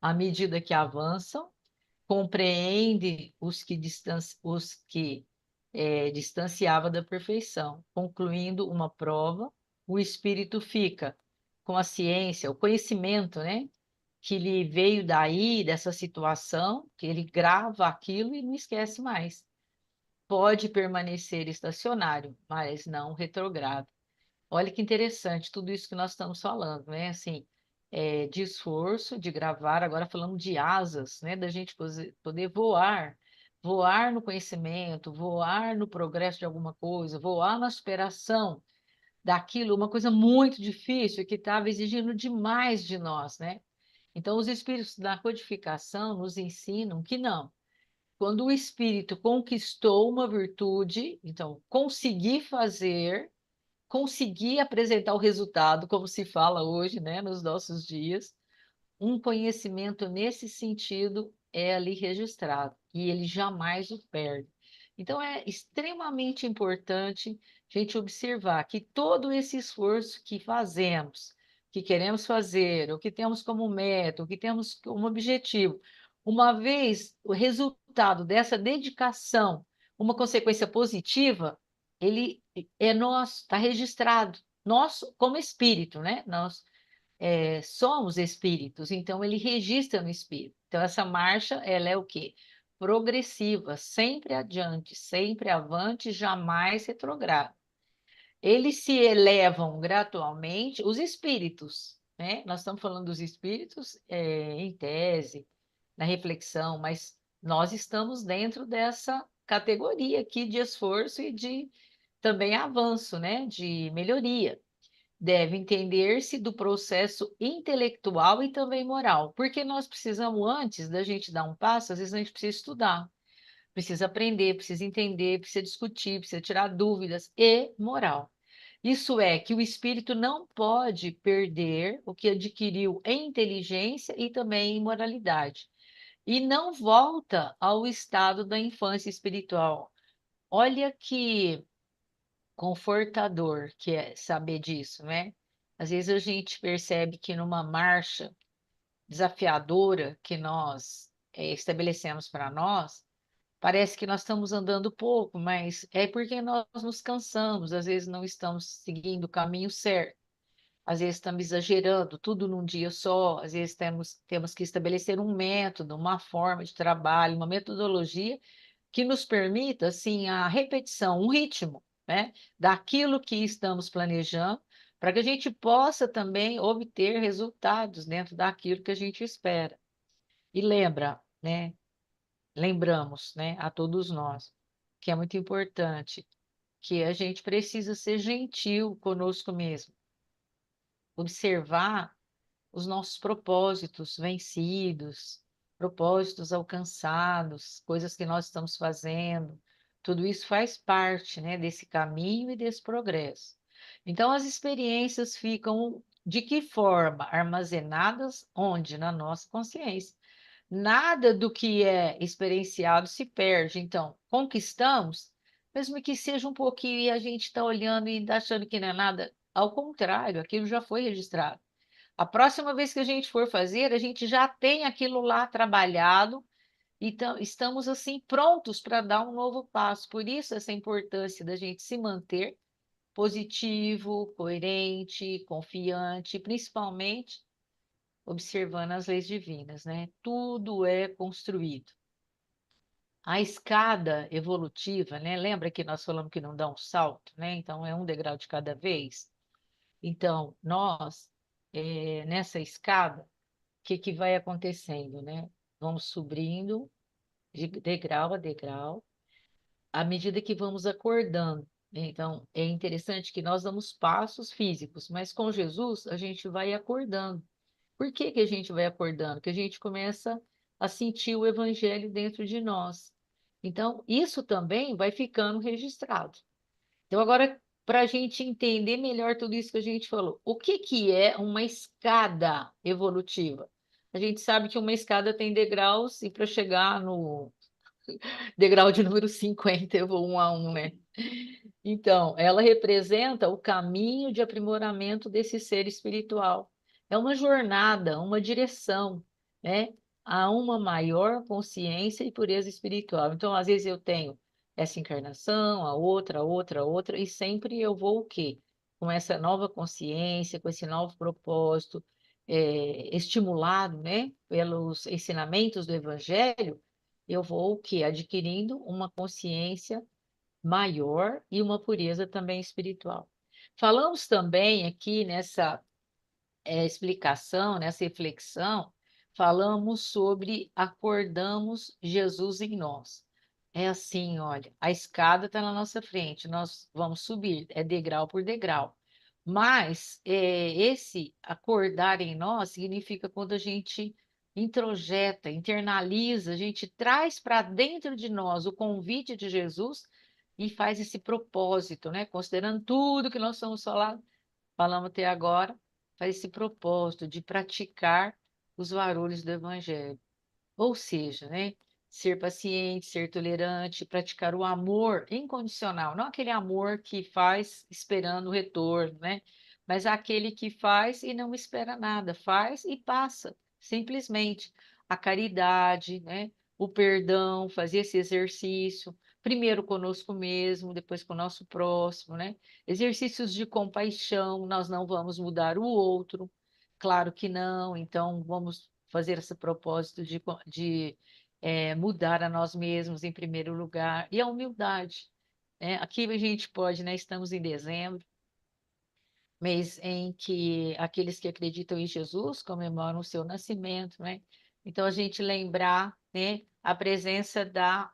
À medida que avançam, compreende os que distanciava da perfeição. Concluindo uma prova, o espírito fica com a ciência, o conhecimento, né? Que lhe veio daí, dessa situação, que ele grava aquilo e não esquece mais. Pode permanecer estacionário, mas não retrogrado. Olha que interessante tudo isso que nós estamos falando, né? Assim, de esforço, de gravar, agora falamos de asas, né? Da gente poder voar, voar no conhecimento, voar no progresso de alguma coisa, voar na superação daquilo, uma coisa muito difícil que estava exigindo demais de nós, né? Então, os espíritos da codificação nos ensinam que não. Quando o espírito conquistou uma virtude, então, conseguir apresentar o resultado, como se fala hoje, né, nos nossos dias, um conhecimento nesse sentido é ali registrado e ele jamais o perde. Então, é extremamente importante a gente observar que todo esse esforço que fazemos, que queremos fazer, o que temos como meta, o que temos como objetivo, uma vez o resultado dessa dedicação, uma consequência positiva, ele é nosso, está registrado. Nós, como espírito, né? Nós somos espíritos, então ele registra no espírito. Então essa marcha, ela é o quê? Progressiva, sempre adiante, sempre avante, jamais retrogrado. Eles se elevam gradualmente, os espíritos, né? Nós estamos falando dos espíritos em tese, na reflexão, mas nós estamos dentro dessa categoria aqui de esforço e de também avanço, né? De melhoria. Deve entender-se do processo intelectual e também moral, porque nós precisamos, antes da gente dar um passo, às vezes a gente precisa estudar. precisa aprender, precisa entender, precisa discutir, precisa tirar dúvidas e moral. Isso é que o espírito não pode perder o que adquiriu em inteligência e também em moralidade. E não volta ao estado da infância espiritual. Olha que confortador que é saber disso, né? Às vezes a gente percebe que numa marcha desafiadora que nós estabelecemos para nós, parece que nós estamos andando pouco, mas é porque nós nos cansamos, às vezes não estamos seguindo o caminho certo, às vezes estamos exagerando tudo num dia só, às vezes temos que estabelecer um método, uma forma de trabalho, uma metodologia que nos permita, assim, a repetição, um ritmo, né, daquilo que estamos planejando, para que a gente possa também obter resultados dentro daquilo que a gente espera. E lembramos, né, a todos nós, que é muito importante, que a gente precisa ser gentil conosco mesmo, observar os nossos propósitos vencidos, propósitos alcançados, coisas que nós estamos fazendo. Tudo isso faz parte, né, desse caminho e desse progresso. Então, as experiências ficam de que forma? Armazenadas onde? Na nossa consciência. Nada do que é experienciado se perde. Então, conquistamos, mesmo que seja um pouquinho e a gente está olhando e tá achando que não é nada. Ao contrário, aquilo já foi registrado. A próxima vez que a gente for fazer, a gente já tem aquilo lá trabalhado, então estamos assim prontos para dar um novo passo. Por isso essa importância da gente se manter positivo, coerente, confiante, principalmente observando as leis divinas, né? Tudo é construído. A escada evolutiva, né? Lembra que nós falamos que não dá um salto, né? Então é um degrau de cada vez. Então, nós, nessa escada, que vai acontecendo, né? Vamos subindo de degrau a degrau, à medida que vamos acordando. Então, é interessante que nós damos passos físicos, mas com Jesus a gente vai acordando. Por que que a gente vai acordando? Que a gente começa a sentir o evangelho dentro de nós. Então, isso também vai ficando registrado. Então, agora, para a gente entender melhor tudo isso que a gente falou, o que que é uma escada evolutiva? A gente sabe que uma escada tem degraus e para chegar no degrau de número 50 eu vou um a um, né? Então, ela representa o caminho de aprimoramento desse ser espiritual. É uma jornada, uma direção, né? A uma maior consciência e pureza espiritual. Então, às vezes eu tenho essa encarnação, a outra, a outra, a outra, e sempre eu vou o quê? Com essa nova consciência, com esse novo propósito, estimulado, né, pelos ensinamentos do Evangelho, eu vou o quê? Adquirindo uma consciência maior e uma pureza também espiritual. Falamos também aqui nessa explicação, nessa reflexão, falamos sobre acordamos Jesus em nós. É assim, olha, a escada está na nossa frente, nós vamos subir, é degrau por degrau. Mas esse acordar em nós significa quando a gente introjeta, internaliza, a gente traz para dentro de nós o convite de Jesus e faz esse propósito, né? Considerando tudo que nós falamos até agora, faz esse propósito de praticar os valores do Evangelho. Ou seja, né, ser paciente, ser tolerante, praticar o amor incondicional, não aquele amor que faz esperando o retorno, né? Mas aquele que faz e não espera nada, faz e passa, simplesmente. A caridade, né? O perdão, fazer esse exercício, primeiro conosco mesmo, depois com o nosso próximo, né? Exercícios de compaixão, nós não vamos mudar o outro, claro que não, então vamos fazer esse propósito de mudar a nós mesmos em primeiro lugar, e a humildade. Né? Aqui a gente pode, né? Estamos em dezembro, mês em que aqueles que acreditam em Jesus comemoram o seu nascimento, né? Então a gente lembrar, né, a presença da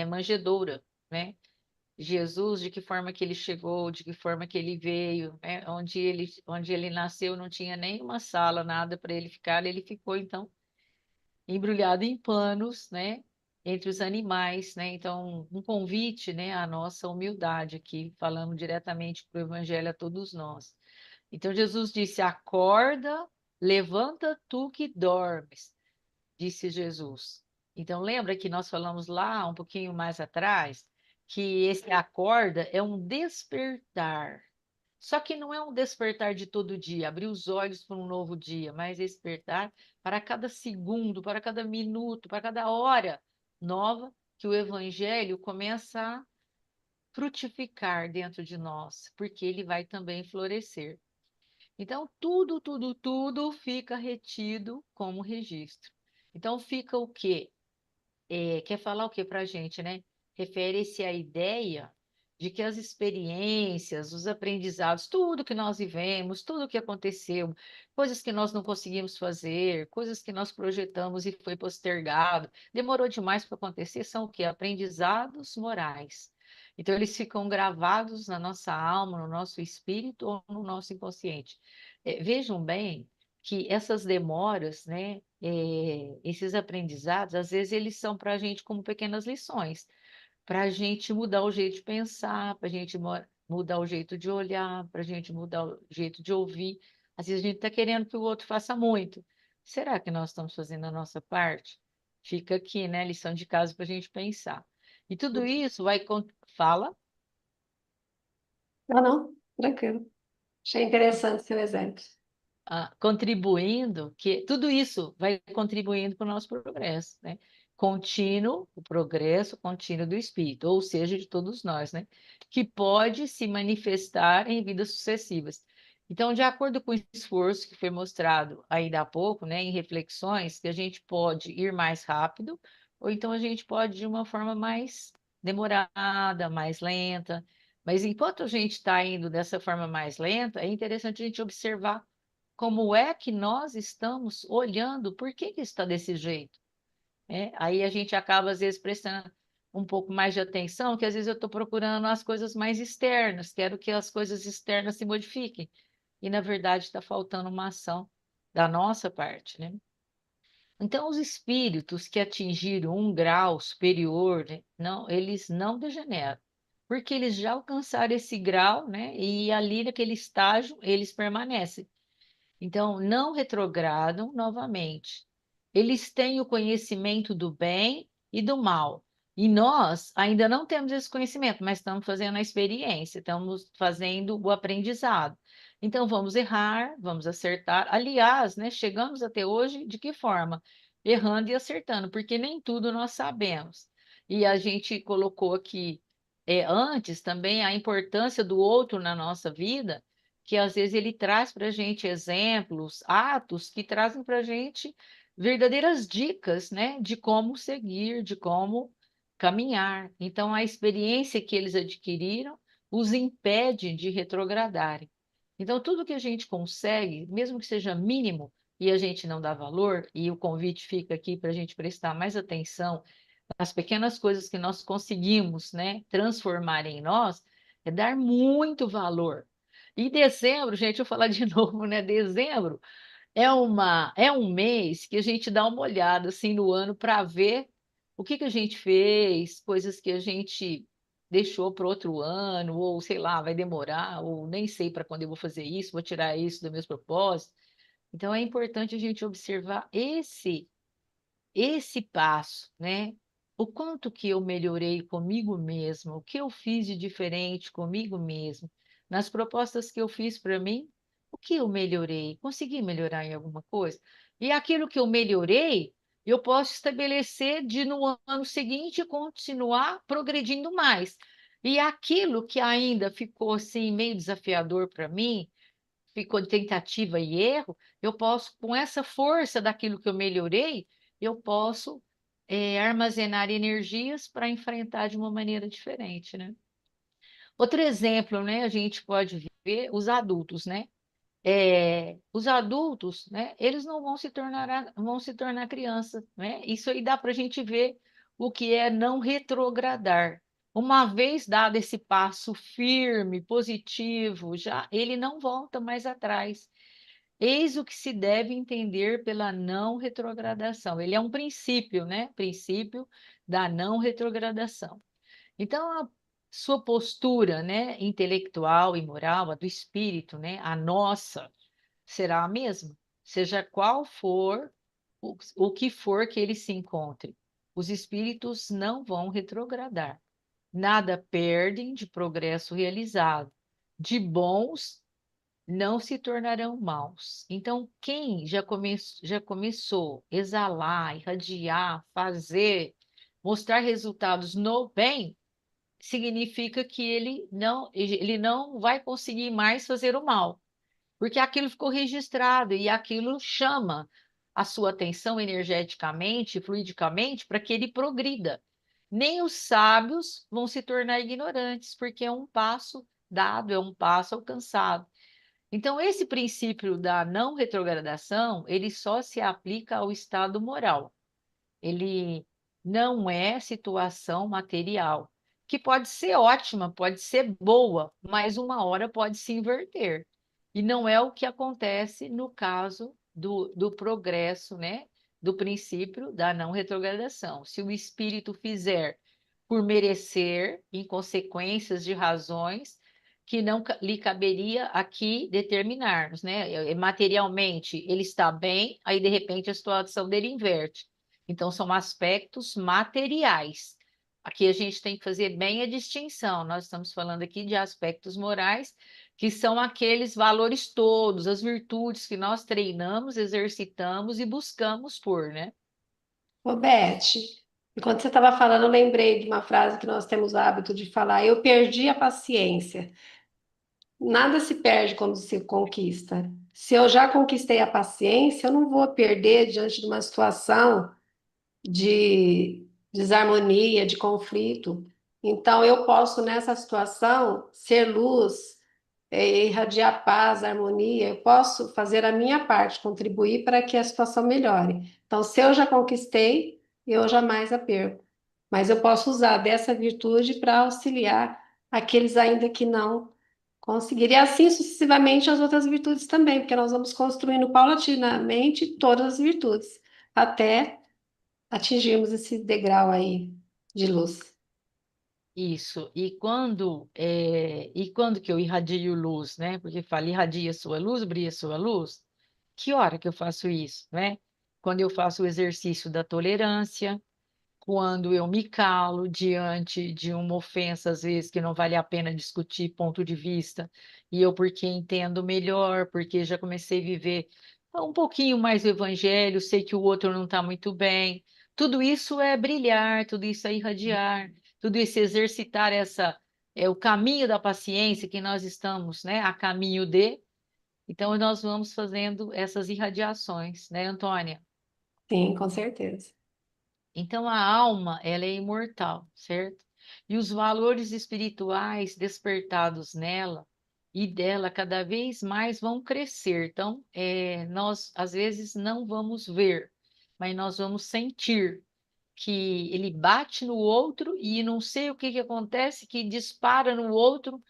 manjedoura, né? Jesus, de que forma que ele chegou, de que forma que ele veio, né? Onde ele nasceu não tinha nenhuma sala, nada para ele ficar, ele ficou então embrulhado em panos, né? entre os animais, né? Então, um convite, né, à nossa humildade aqui, falando diretamente para o Evangelho a todos nós. Então, Jesus disse: acorda, levanta tu que dormes, disse Jesus. Então, lembra que nós falamos lá um pouquinho mais atrás que esse acorda é um despertar. Só que não é um despertar de todo dia, abrir os olhos para um novo dia, mas despertar para cada segundo, para cada minuto, para cada hora nova que o Evangelho começa a frutificar dentro de nós, porque ele vai também florescer. Então, tudo fica retido como registro. Então, fica o quê? Quer falar o que para a gente, né? Refere-se à ideia de que as experiências, os aprendizados, tudo que nós vivemos, tudo que aconteceu, coisas que nós não conseguimos fazer, coisas que nós projetamos e foi postergado, demorou demais para acontecer, são o quê? Aprendizados morais. Então, eles ficam gravados na nossa alma, no nosso espírito ou no nosso inconsciente. Vejam bem que essas demoras, né, esses aprendizados, às vezes eles são para a gente como pequenas lições, para a gente mudar o jeito de pensar, para a gente mudar o jeito de olhar, para a gente mudar o jeito de ouvir. Às vezes a gente está querendo que o outro faça muito. Será que nós estamos fazendo a nossa parte? Fica aqui, né, lição de casa para a gente pensar. E tudo isso vai... Fala. Não, não, tranquilo. Achei interessante seu exemplo. Contribuindo, que tudo isso vai contribuindo para o nosso progresso, né? Contínuo, o progresso contínuo do espírito, ou seja, de todos nós, né? Que pode se manifestar em vidas sucessivas. Então, de acordo com o esforço que foi mostrado ainda há pouco, né, em reflexões, que a gente pode ir mais rápido, ou então a gente pode ir de uma forma mais demorada, mais lenta. Mas enquanto a gente está indo dessa forma mais lenta, é interessante a gente observar como é que nós estamos olhando, por que que está desse jeito? Aí a gente acaba, às vezes, prestando um pouco mais de atenção, que às vezes eu estou procurando as coisas mais externas, quero que as coisas externas se modifiquem. E, na verdade, está faltando uma ação da nossa parte, né? Então, os espíritos que atingiram um grau superior, né, não, eles não degeneram, porque eles já alcançaram esse grau, né? E ali, naquele estágio, eles permanecem. Então, não retrogradam novamente. Eles têm o conhecimento do bem e do mal. E nós ainda não temos esse conhecimento, mas estamos fazendo a experiência, estamos fazendo o aprendizado. Então, vamos errar, vamos acertar. Aliás, né, chegamos até hoje de que forma? Errando e acertando, porque nem tudo nós sabemos. E a gente colocou aqui antes também a importância do outro na nossa vida, que às vezes ele traz para a gente exemplos, atos que trazem para a gente verdadeiras dicas, né, de como seguir, de como caminhar. Então, a experiência que eles adquiriram os impede de retrogradarem. Então, tudo que a gente consegue, mesmo que seja mínimo, e a gente não dá valor, e o convite fica aqui para a gente prestar mais atenção nas pequenas coisas que nós conseguimos, né, transformar em nós, é dar muito valor. E dezembro, gente, eu vou falar de novo, né? Dezembro é um mês que a gente dá uma olhada assim no ano para ver o que que a gente fez, coisas que a gente deixou para outro ano, ou sei lá, vai demorar, ou nem sei para quando eu vou fazer isso, vou tirar isso dos meus propósitos. Então é importante a gente observar esse passo, né? O quanto que eu melhorei comigo mesmo, o que eu fiz de diferente comigo mesmo, nas propostas que eu fiz para mim, o que eu melhorei? Consegui melhorar em alguma coisa? E aquilo que eu melhorei, eu posso estabelecer de no ano seguinte continuar progredindo mais. E aquilo que ainda ficou assim meio desafiador para mim, ficou de tentativa e erro, eu posso, com essa força daquilo que eu melhorei, eu posso armazenar energias para enfrentar de uma maneira diferente, né? Outro exemplo, né? A gente pode ver os adultos, né? Os adultos, né? Eles não vão se tornar criança, né? Isso aí dá para a gente ver o que é não retrogradar. Uma vez dado esse passo firme, positivo, já ele não volta mais atrás. Eis o que se deve entender pela não retrogradação. Ele é um princípio, né? Princípio da não retrogradação. Então, a sua postura, né, intelectual e moral, a do espírito, né, a nossa, será a mesma, seja qual for o que for que ele se encontre. Os espíritos não vão retrogradar. Nada perdem de progresso realizado. De bons não se tornarão maus. Então, quem já começou a exalar, irradiar, fazer, mostrar resultados no bem, significa que ele não vai conseguir mais fazer o mal, porque aquilo ficou registrado e aquilo chama a sua atenção energeticamente, fluidicamente, para que ele progrida. Nem os sábios vão se tornar ignorantes, porque é um passo dado, é um passo alcançado. Então, esse princípio da não retrogradação, ele só se aplica ao estado moral. Ele não é situação material, que pode ser ótima, pode ser boa, mas uma hora pode se inverter. E não é o que acontece no caso do progresso, né? Do princípio da não retrogradação. Se o espírito fizer por merecer, em consequências de razões que não lhe caberia aqui determinarmos, né? Materialmente, ele está bem, aí de repente a situação dele inverte. Então, são aspectos materiais. Aqui a gente tem que fazer bem a distinção. Nós estamos falando aqui de aspectos morais, que são aqueles valores todos, as virtudes que nós treinamos, exercitamos e buscamos por, né? Ô, Beth, enquanto você estava falando, eu lembrei de uma frase que nós temos o hábito de falar: eu perdi a paciência. Nada se perde quando se conquista. Se eu já conquistei a paciência, eu não vou perder diante de uma situação de desarmonia, de conflito. Então, eu posso, nessa situação, ser luz, irradiar paz, harmonia. Eu posso fazer a minha parte, contribuir para que a situação melhore. Então, se eu já conquistei, eu jamais a perco. Mas eu posso usar dessa virtude para auxiliar aqueles ainda que não conseguirem. E assim sucessivamente as outras virtudes também, porque nós vamos construindo paulatinamente todas as virtudes, até atingirmos esse degrau aí de luz. Isso. E quando que eu irradio luz, né? Porque fala, irradia sua luz, brilha sua luz. Que hora que eu faço isso, né? Quando eu faço o exercício da tolerância, quando eu me calo diante de uma ofensa, às vezes, que não vale a pena discutir ponto de vista, e eu, porque entendo melhor, porque já comecei a viver um pouquinho mais o evangelho, sei que o outro não está muito bem. Tudo isso é brilhar, tudo isso é irradiar, tudo isso é exercitar o caminho da paciência que nós estamos, né, a caminho de. Então, nós vamos fazendo essas irradiações, né, Antônia? Sim, com certeza. Então, a alma, ela é imortal, certo? E os valores espirituais despertados nela e dela cada vez mais vão crescer. Então, nós, às vezes, não vamos ver, mas nós vamos sentir que ele bate no outro e não sei o que que acontece, que dispara no outro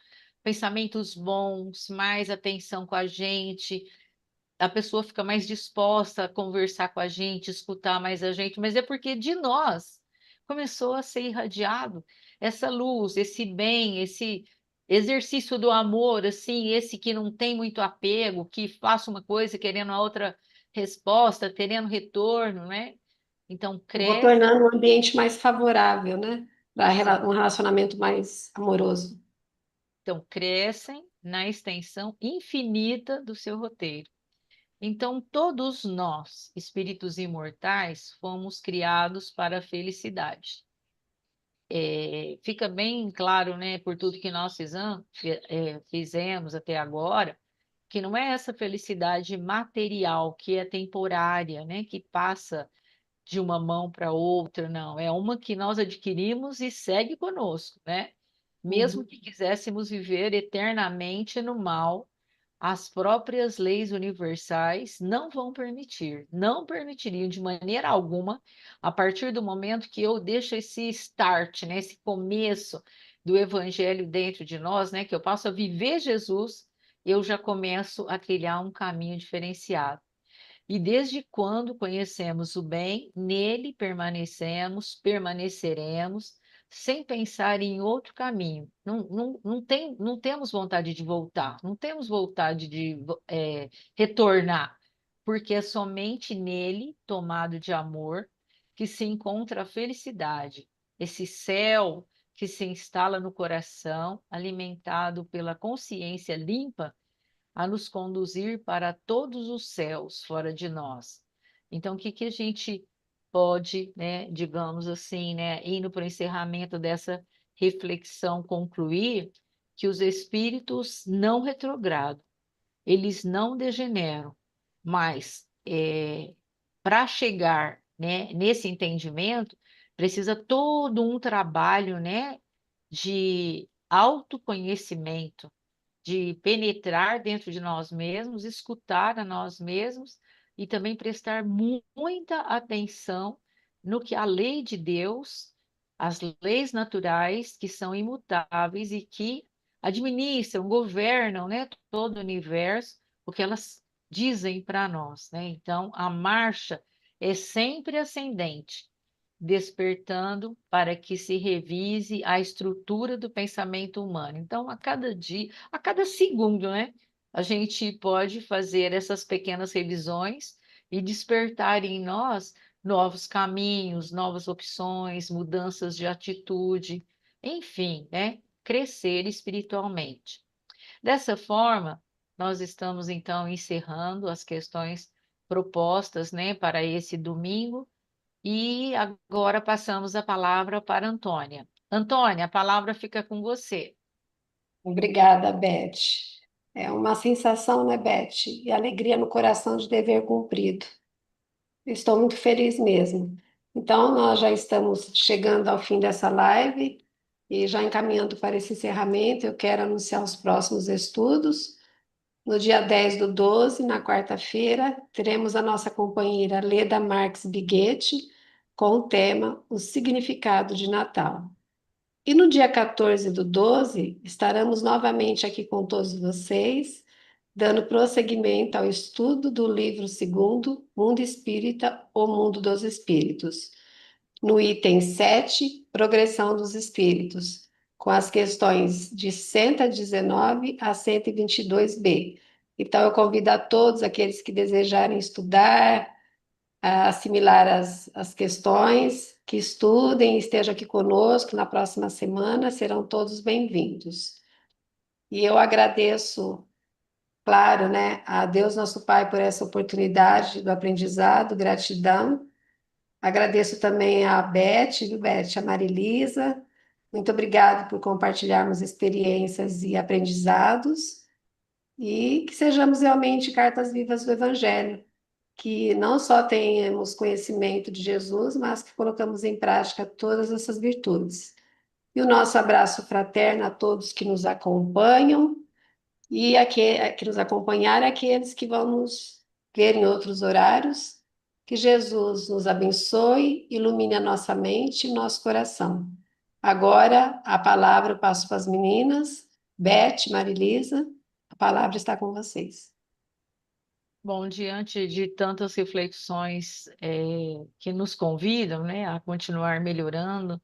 pensamentos bons, mais atenção com a gente, a pessoa fica mais disposta a conversar com a gente, escutar mais a gente, mas é porque de nós começou a ser irradiado essa luz, esse bem, esse exercício do amor, assim, esse que não tem muito apego, que faça uma coisa querendo a outra resposta, querendo retorno, né? Então, Eu vou cresce, tornando o ambiente mais favorável, né? Para sim. um relacionamento mais amoroso. Então, crescem na extensão infinita do seu roteiro. Então, todos nós, espíritos imortais, fomos criados para a felicidade. Fica bem claro, né, por tudo que nós fizemos até agora, que não é essa felicidade material que é temporária, né, que passa de uma mão para outra, não. É uma que nós adquirimos e segue conosco, né? Mesmo Uhum. que quiséssemos viver eternamente no mal, as próprias leis universais não vão permitir, não permitiriam de maneira alguma, a partir do momento que eu deixo esse start, né, esse começo do evangelho dentro de nós, né, que eu passo a viver Jesus, eu já começo a trilhar um caminho diferenciado. E desde quando conhecemos o bem, nele permanecemos, permaneceremos, sem pensar em outro caminho. Não temos vontade de voltar, não temos vontade de retornar, porque é somente nele, tomado de amor, que se encontra a felicidade, esse céu que se instala no coração, alimentado pela consciência limpa a nos conduzir para todos os céus fora de nós. Então, o que que a gente pode, né, digamos assim, né, indo para o encerramento dessa reflexão, concluir que os espíritos não retrogradam, eles não degeneram, mas para chegar, né, nesse entendimento, precisa todo um trabalho, né, de autoconhecimento, de penetrar dentro de nós mesmos, escutar a nós mesmos e também prestar muita atenção no que a lei de Deus, as leis naturais que são imutáveis e que administram, governam, né, todo o universo, o que elas dizem para nós, né? Então, a marcha é sempre ascendente, despertando para que se revise a estrutura do pensamento humano. Então, a cada dia, a cada segundo, né, a gente pode fazer essas pequenas revisões e despertar em nós novos caminhos, novas opções, mudanças de atitude, enfim, né, crescer espiritualmente. Dessa forma, nós estamos então encerrando as questões propostas, né, para esse domingo e agora passamos a palavra para Antônia. Antônia, a palavra fica com você. Obrigada, Beth. É uma sensação, né, Beth? E alegria no coração de dever cumprido. Estou muito feliz mesmo. Então, nós já estamos chegando ao fim dessa live e já encaminhando para esse encerramento, eu quero anunciar os próximos estudos. No dia 10 do 12, na quarta-feira, teremos a nossa companheira Leda Marques Biguetti com o tema O Significado de Natal. E no dia 14 do 12, estaremos novamente aqui com todos vocês, dando prosseguimento ao estudo do livro segundo, Mundo Espírita, O Mundo dos Espíritos, no item 7, Progressão dos Espíritos, com as questões de 119 a 122b. Então, eu convido a todos aqueles que desejarem estudar, a assimilar as questões, que estudem, estejam aqui conosco na próxima semana, serão todos bem-vindos. E eu agradeço, claro, né, a Deus nosso Pai por essa oportunidade do aprendizado, gratidão. Agradeço também a Beth, viu, Beth, a Marilisa. Muito obrigada por compartilharmos experiências e aprendizados e que sejamos realmente cartas vivas do Evangelho, que não só tenhamos conhecimento de Jesus, mas que colocamos em prática todas essas virtudes. E o nosso abraço fraterno a todos que nos acompanham e que nos acompanharem, aqueles que vão nos ver em outros horários. Que Jesus nos abençoe, ilumine a nossa mente e nosso coração. Agora, a palavra eu passo para as meninas. Beth, Marilisa, a palavra está com vocês. Bom, diante de tantas reflexões que nos convidam, né, a continuar melhorando,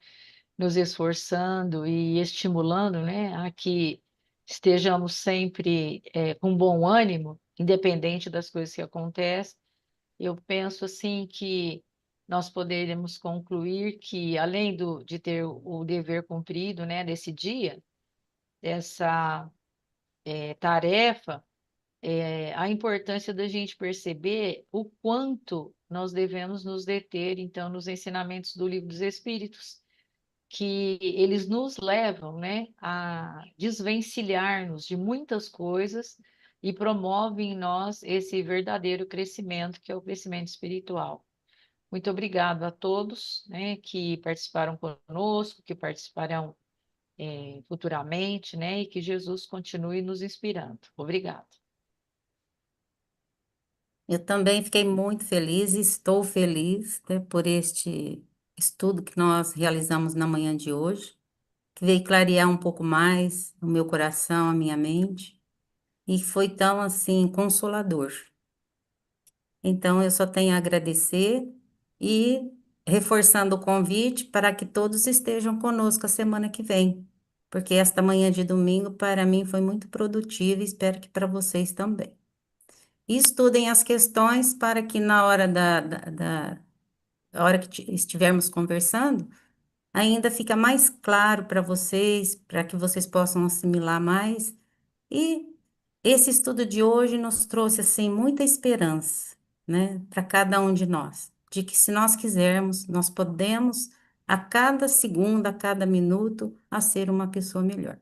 nos esforçando e estimulando, né, a que estejamos sempre com bom ânimo, independente das coisas que acontecem, eu penso assim que nós poderíamos concluir que, além de ter o dever cumprido, né, desse dia, dessa tarefa, a importância da gente perceber o quanto nós devemos nos deter, então, nos ensinamentos do Livro dos Espíritos, que eles nos levam, né, a desvencilhar-nos de muitas coisas e promovem em nós esse verdadeiro crescimento, que é o crescimento espiritual. Muito obrigado a todos, né, que participaram conosco, que participarão futuramente, né, e que Jesus continue nos inspirando. Obrigado. Eu também fiquei muito feliz e estou feliz, né, por este estudo que nós realizamos na manhã de hoje, que veio clarear um pouco mais o meu coração, a minha mente. e foi tão assim consolador. Então, eu só tenho a agradecer e reforçando o convite para que todos estejam conosco a semana que vem, porque esta manhã de domingo para mim foi muito produtiva e espero que para vocês também. E estudem as questões para que na hora a hora que estivermos conversando, ainda fica mais claro para vocês, para que vocês possam assimilar mais. E esse estudo de hoje nos trouxe assim muita esperança, né, para cada um de nós, de que se nós quisermos, nós podemos a cada segundo, a cada minuto, a ser uma pessoa melhor.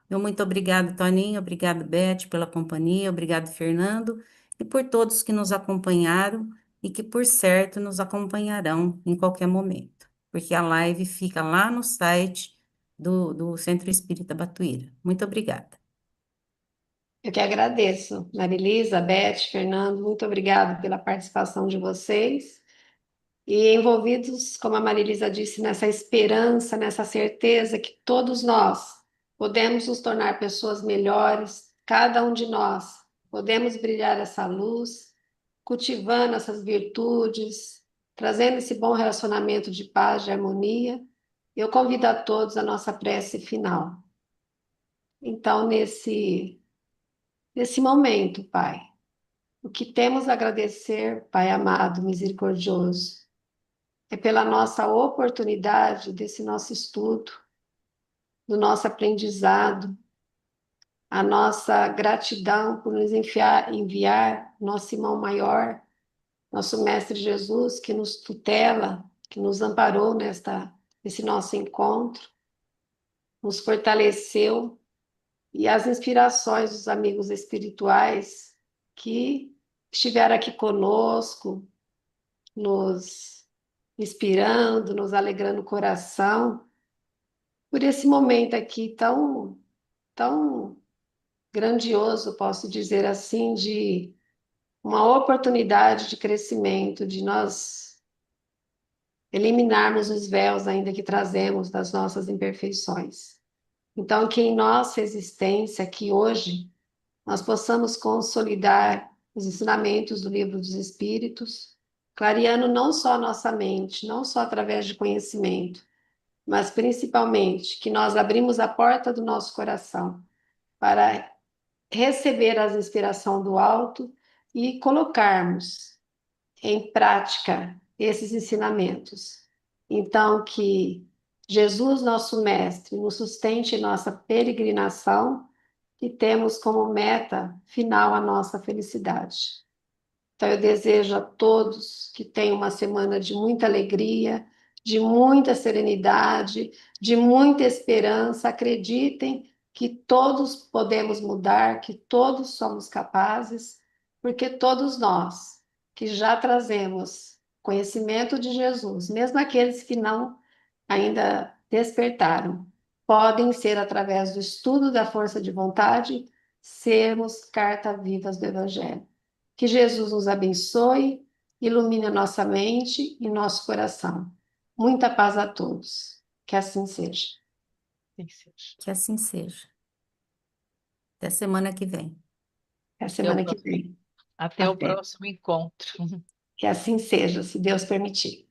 Meu muito obrigado, Toninho, obrigado, Beth, pela companhia, obrigado, Fernando, e por todos que nos acompanharam e que, por certo, nos acompanharão em qualquer momento, porque a live fica lá no site do Centro Espírita Batuíra. Muito obrigada. Eu que agradeço, Marilisa, Beth, Fernando, muito obrigado pela participação de vocês. E envolvidos, como a Marilisa disse, nessa esperança, nessa certeza que todos nós podemos nos tornar pessoas melhores, cada um de nós podemos brilhar essa luz, cultivando essas virtudes, trazendo esse bom relacionamento de paz, de harmonia. Eu convido a todos a nossa prece final. Então, nesse momento, Pai, o que temos a agradecer, Pai amado, misericordioso, é pela nossa oportunidade desse nosso estudo, do nosso aprendizado, a nossa gratidão por nos enviar nosso irmão maior, nosso Mestre Jesus, que nos tutela, que nos amparou nesse nosso encontro, nos fortaleceu, e as inspirações dos amigos espirituais que estiveram aqui conosco, nos inspirando, nos alegrando o coração, por esse momento aqui tão grandioso, posso dizer assim, de uma oportunidade de crescimento, de nós eliminarmos os véus ainda que trazemos das nossas imperfeições. Então, que em nossa existência aqui hoje, nós possamos consolidar os ensinamentos do Livro dos Espíritos, clareando não só a nossa mente, não só através de conhecimento, mas principalmente que nós abrimos a porta do nosso coração para receber as inspirações do alto e colocarmos em prática esses ensinamentos. Então, que Jesus, nosso Mestre, nos sustente em nossa peregrinação e temos como meta final a nossa felicidade. Então, eu desejo a todos que tenham uma semana de muita alegria, de muita serenidade, de muita esperança. Acreditem que todos podemos mudar, que todos somos capazes, porque todos nós que já trazemos conhecimento de Jesus, mesmo aqueles que não ainda despertaram, podem ser, através do estudo da força de vontade, sermos carta-vivas do Evangelho. Que Jesus nos abençoe, ilumine a nossa mente e nosso coração. Muita paz a todos. Que assim seja. Que assim seja. Até semana que vem. Até a semana que vem. Até o Até. próximo encontro. Que assim seja, se Deus permitir.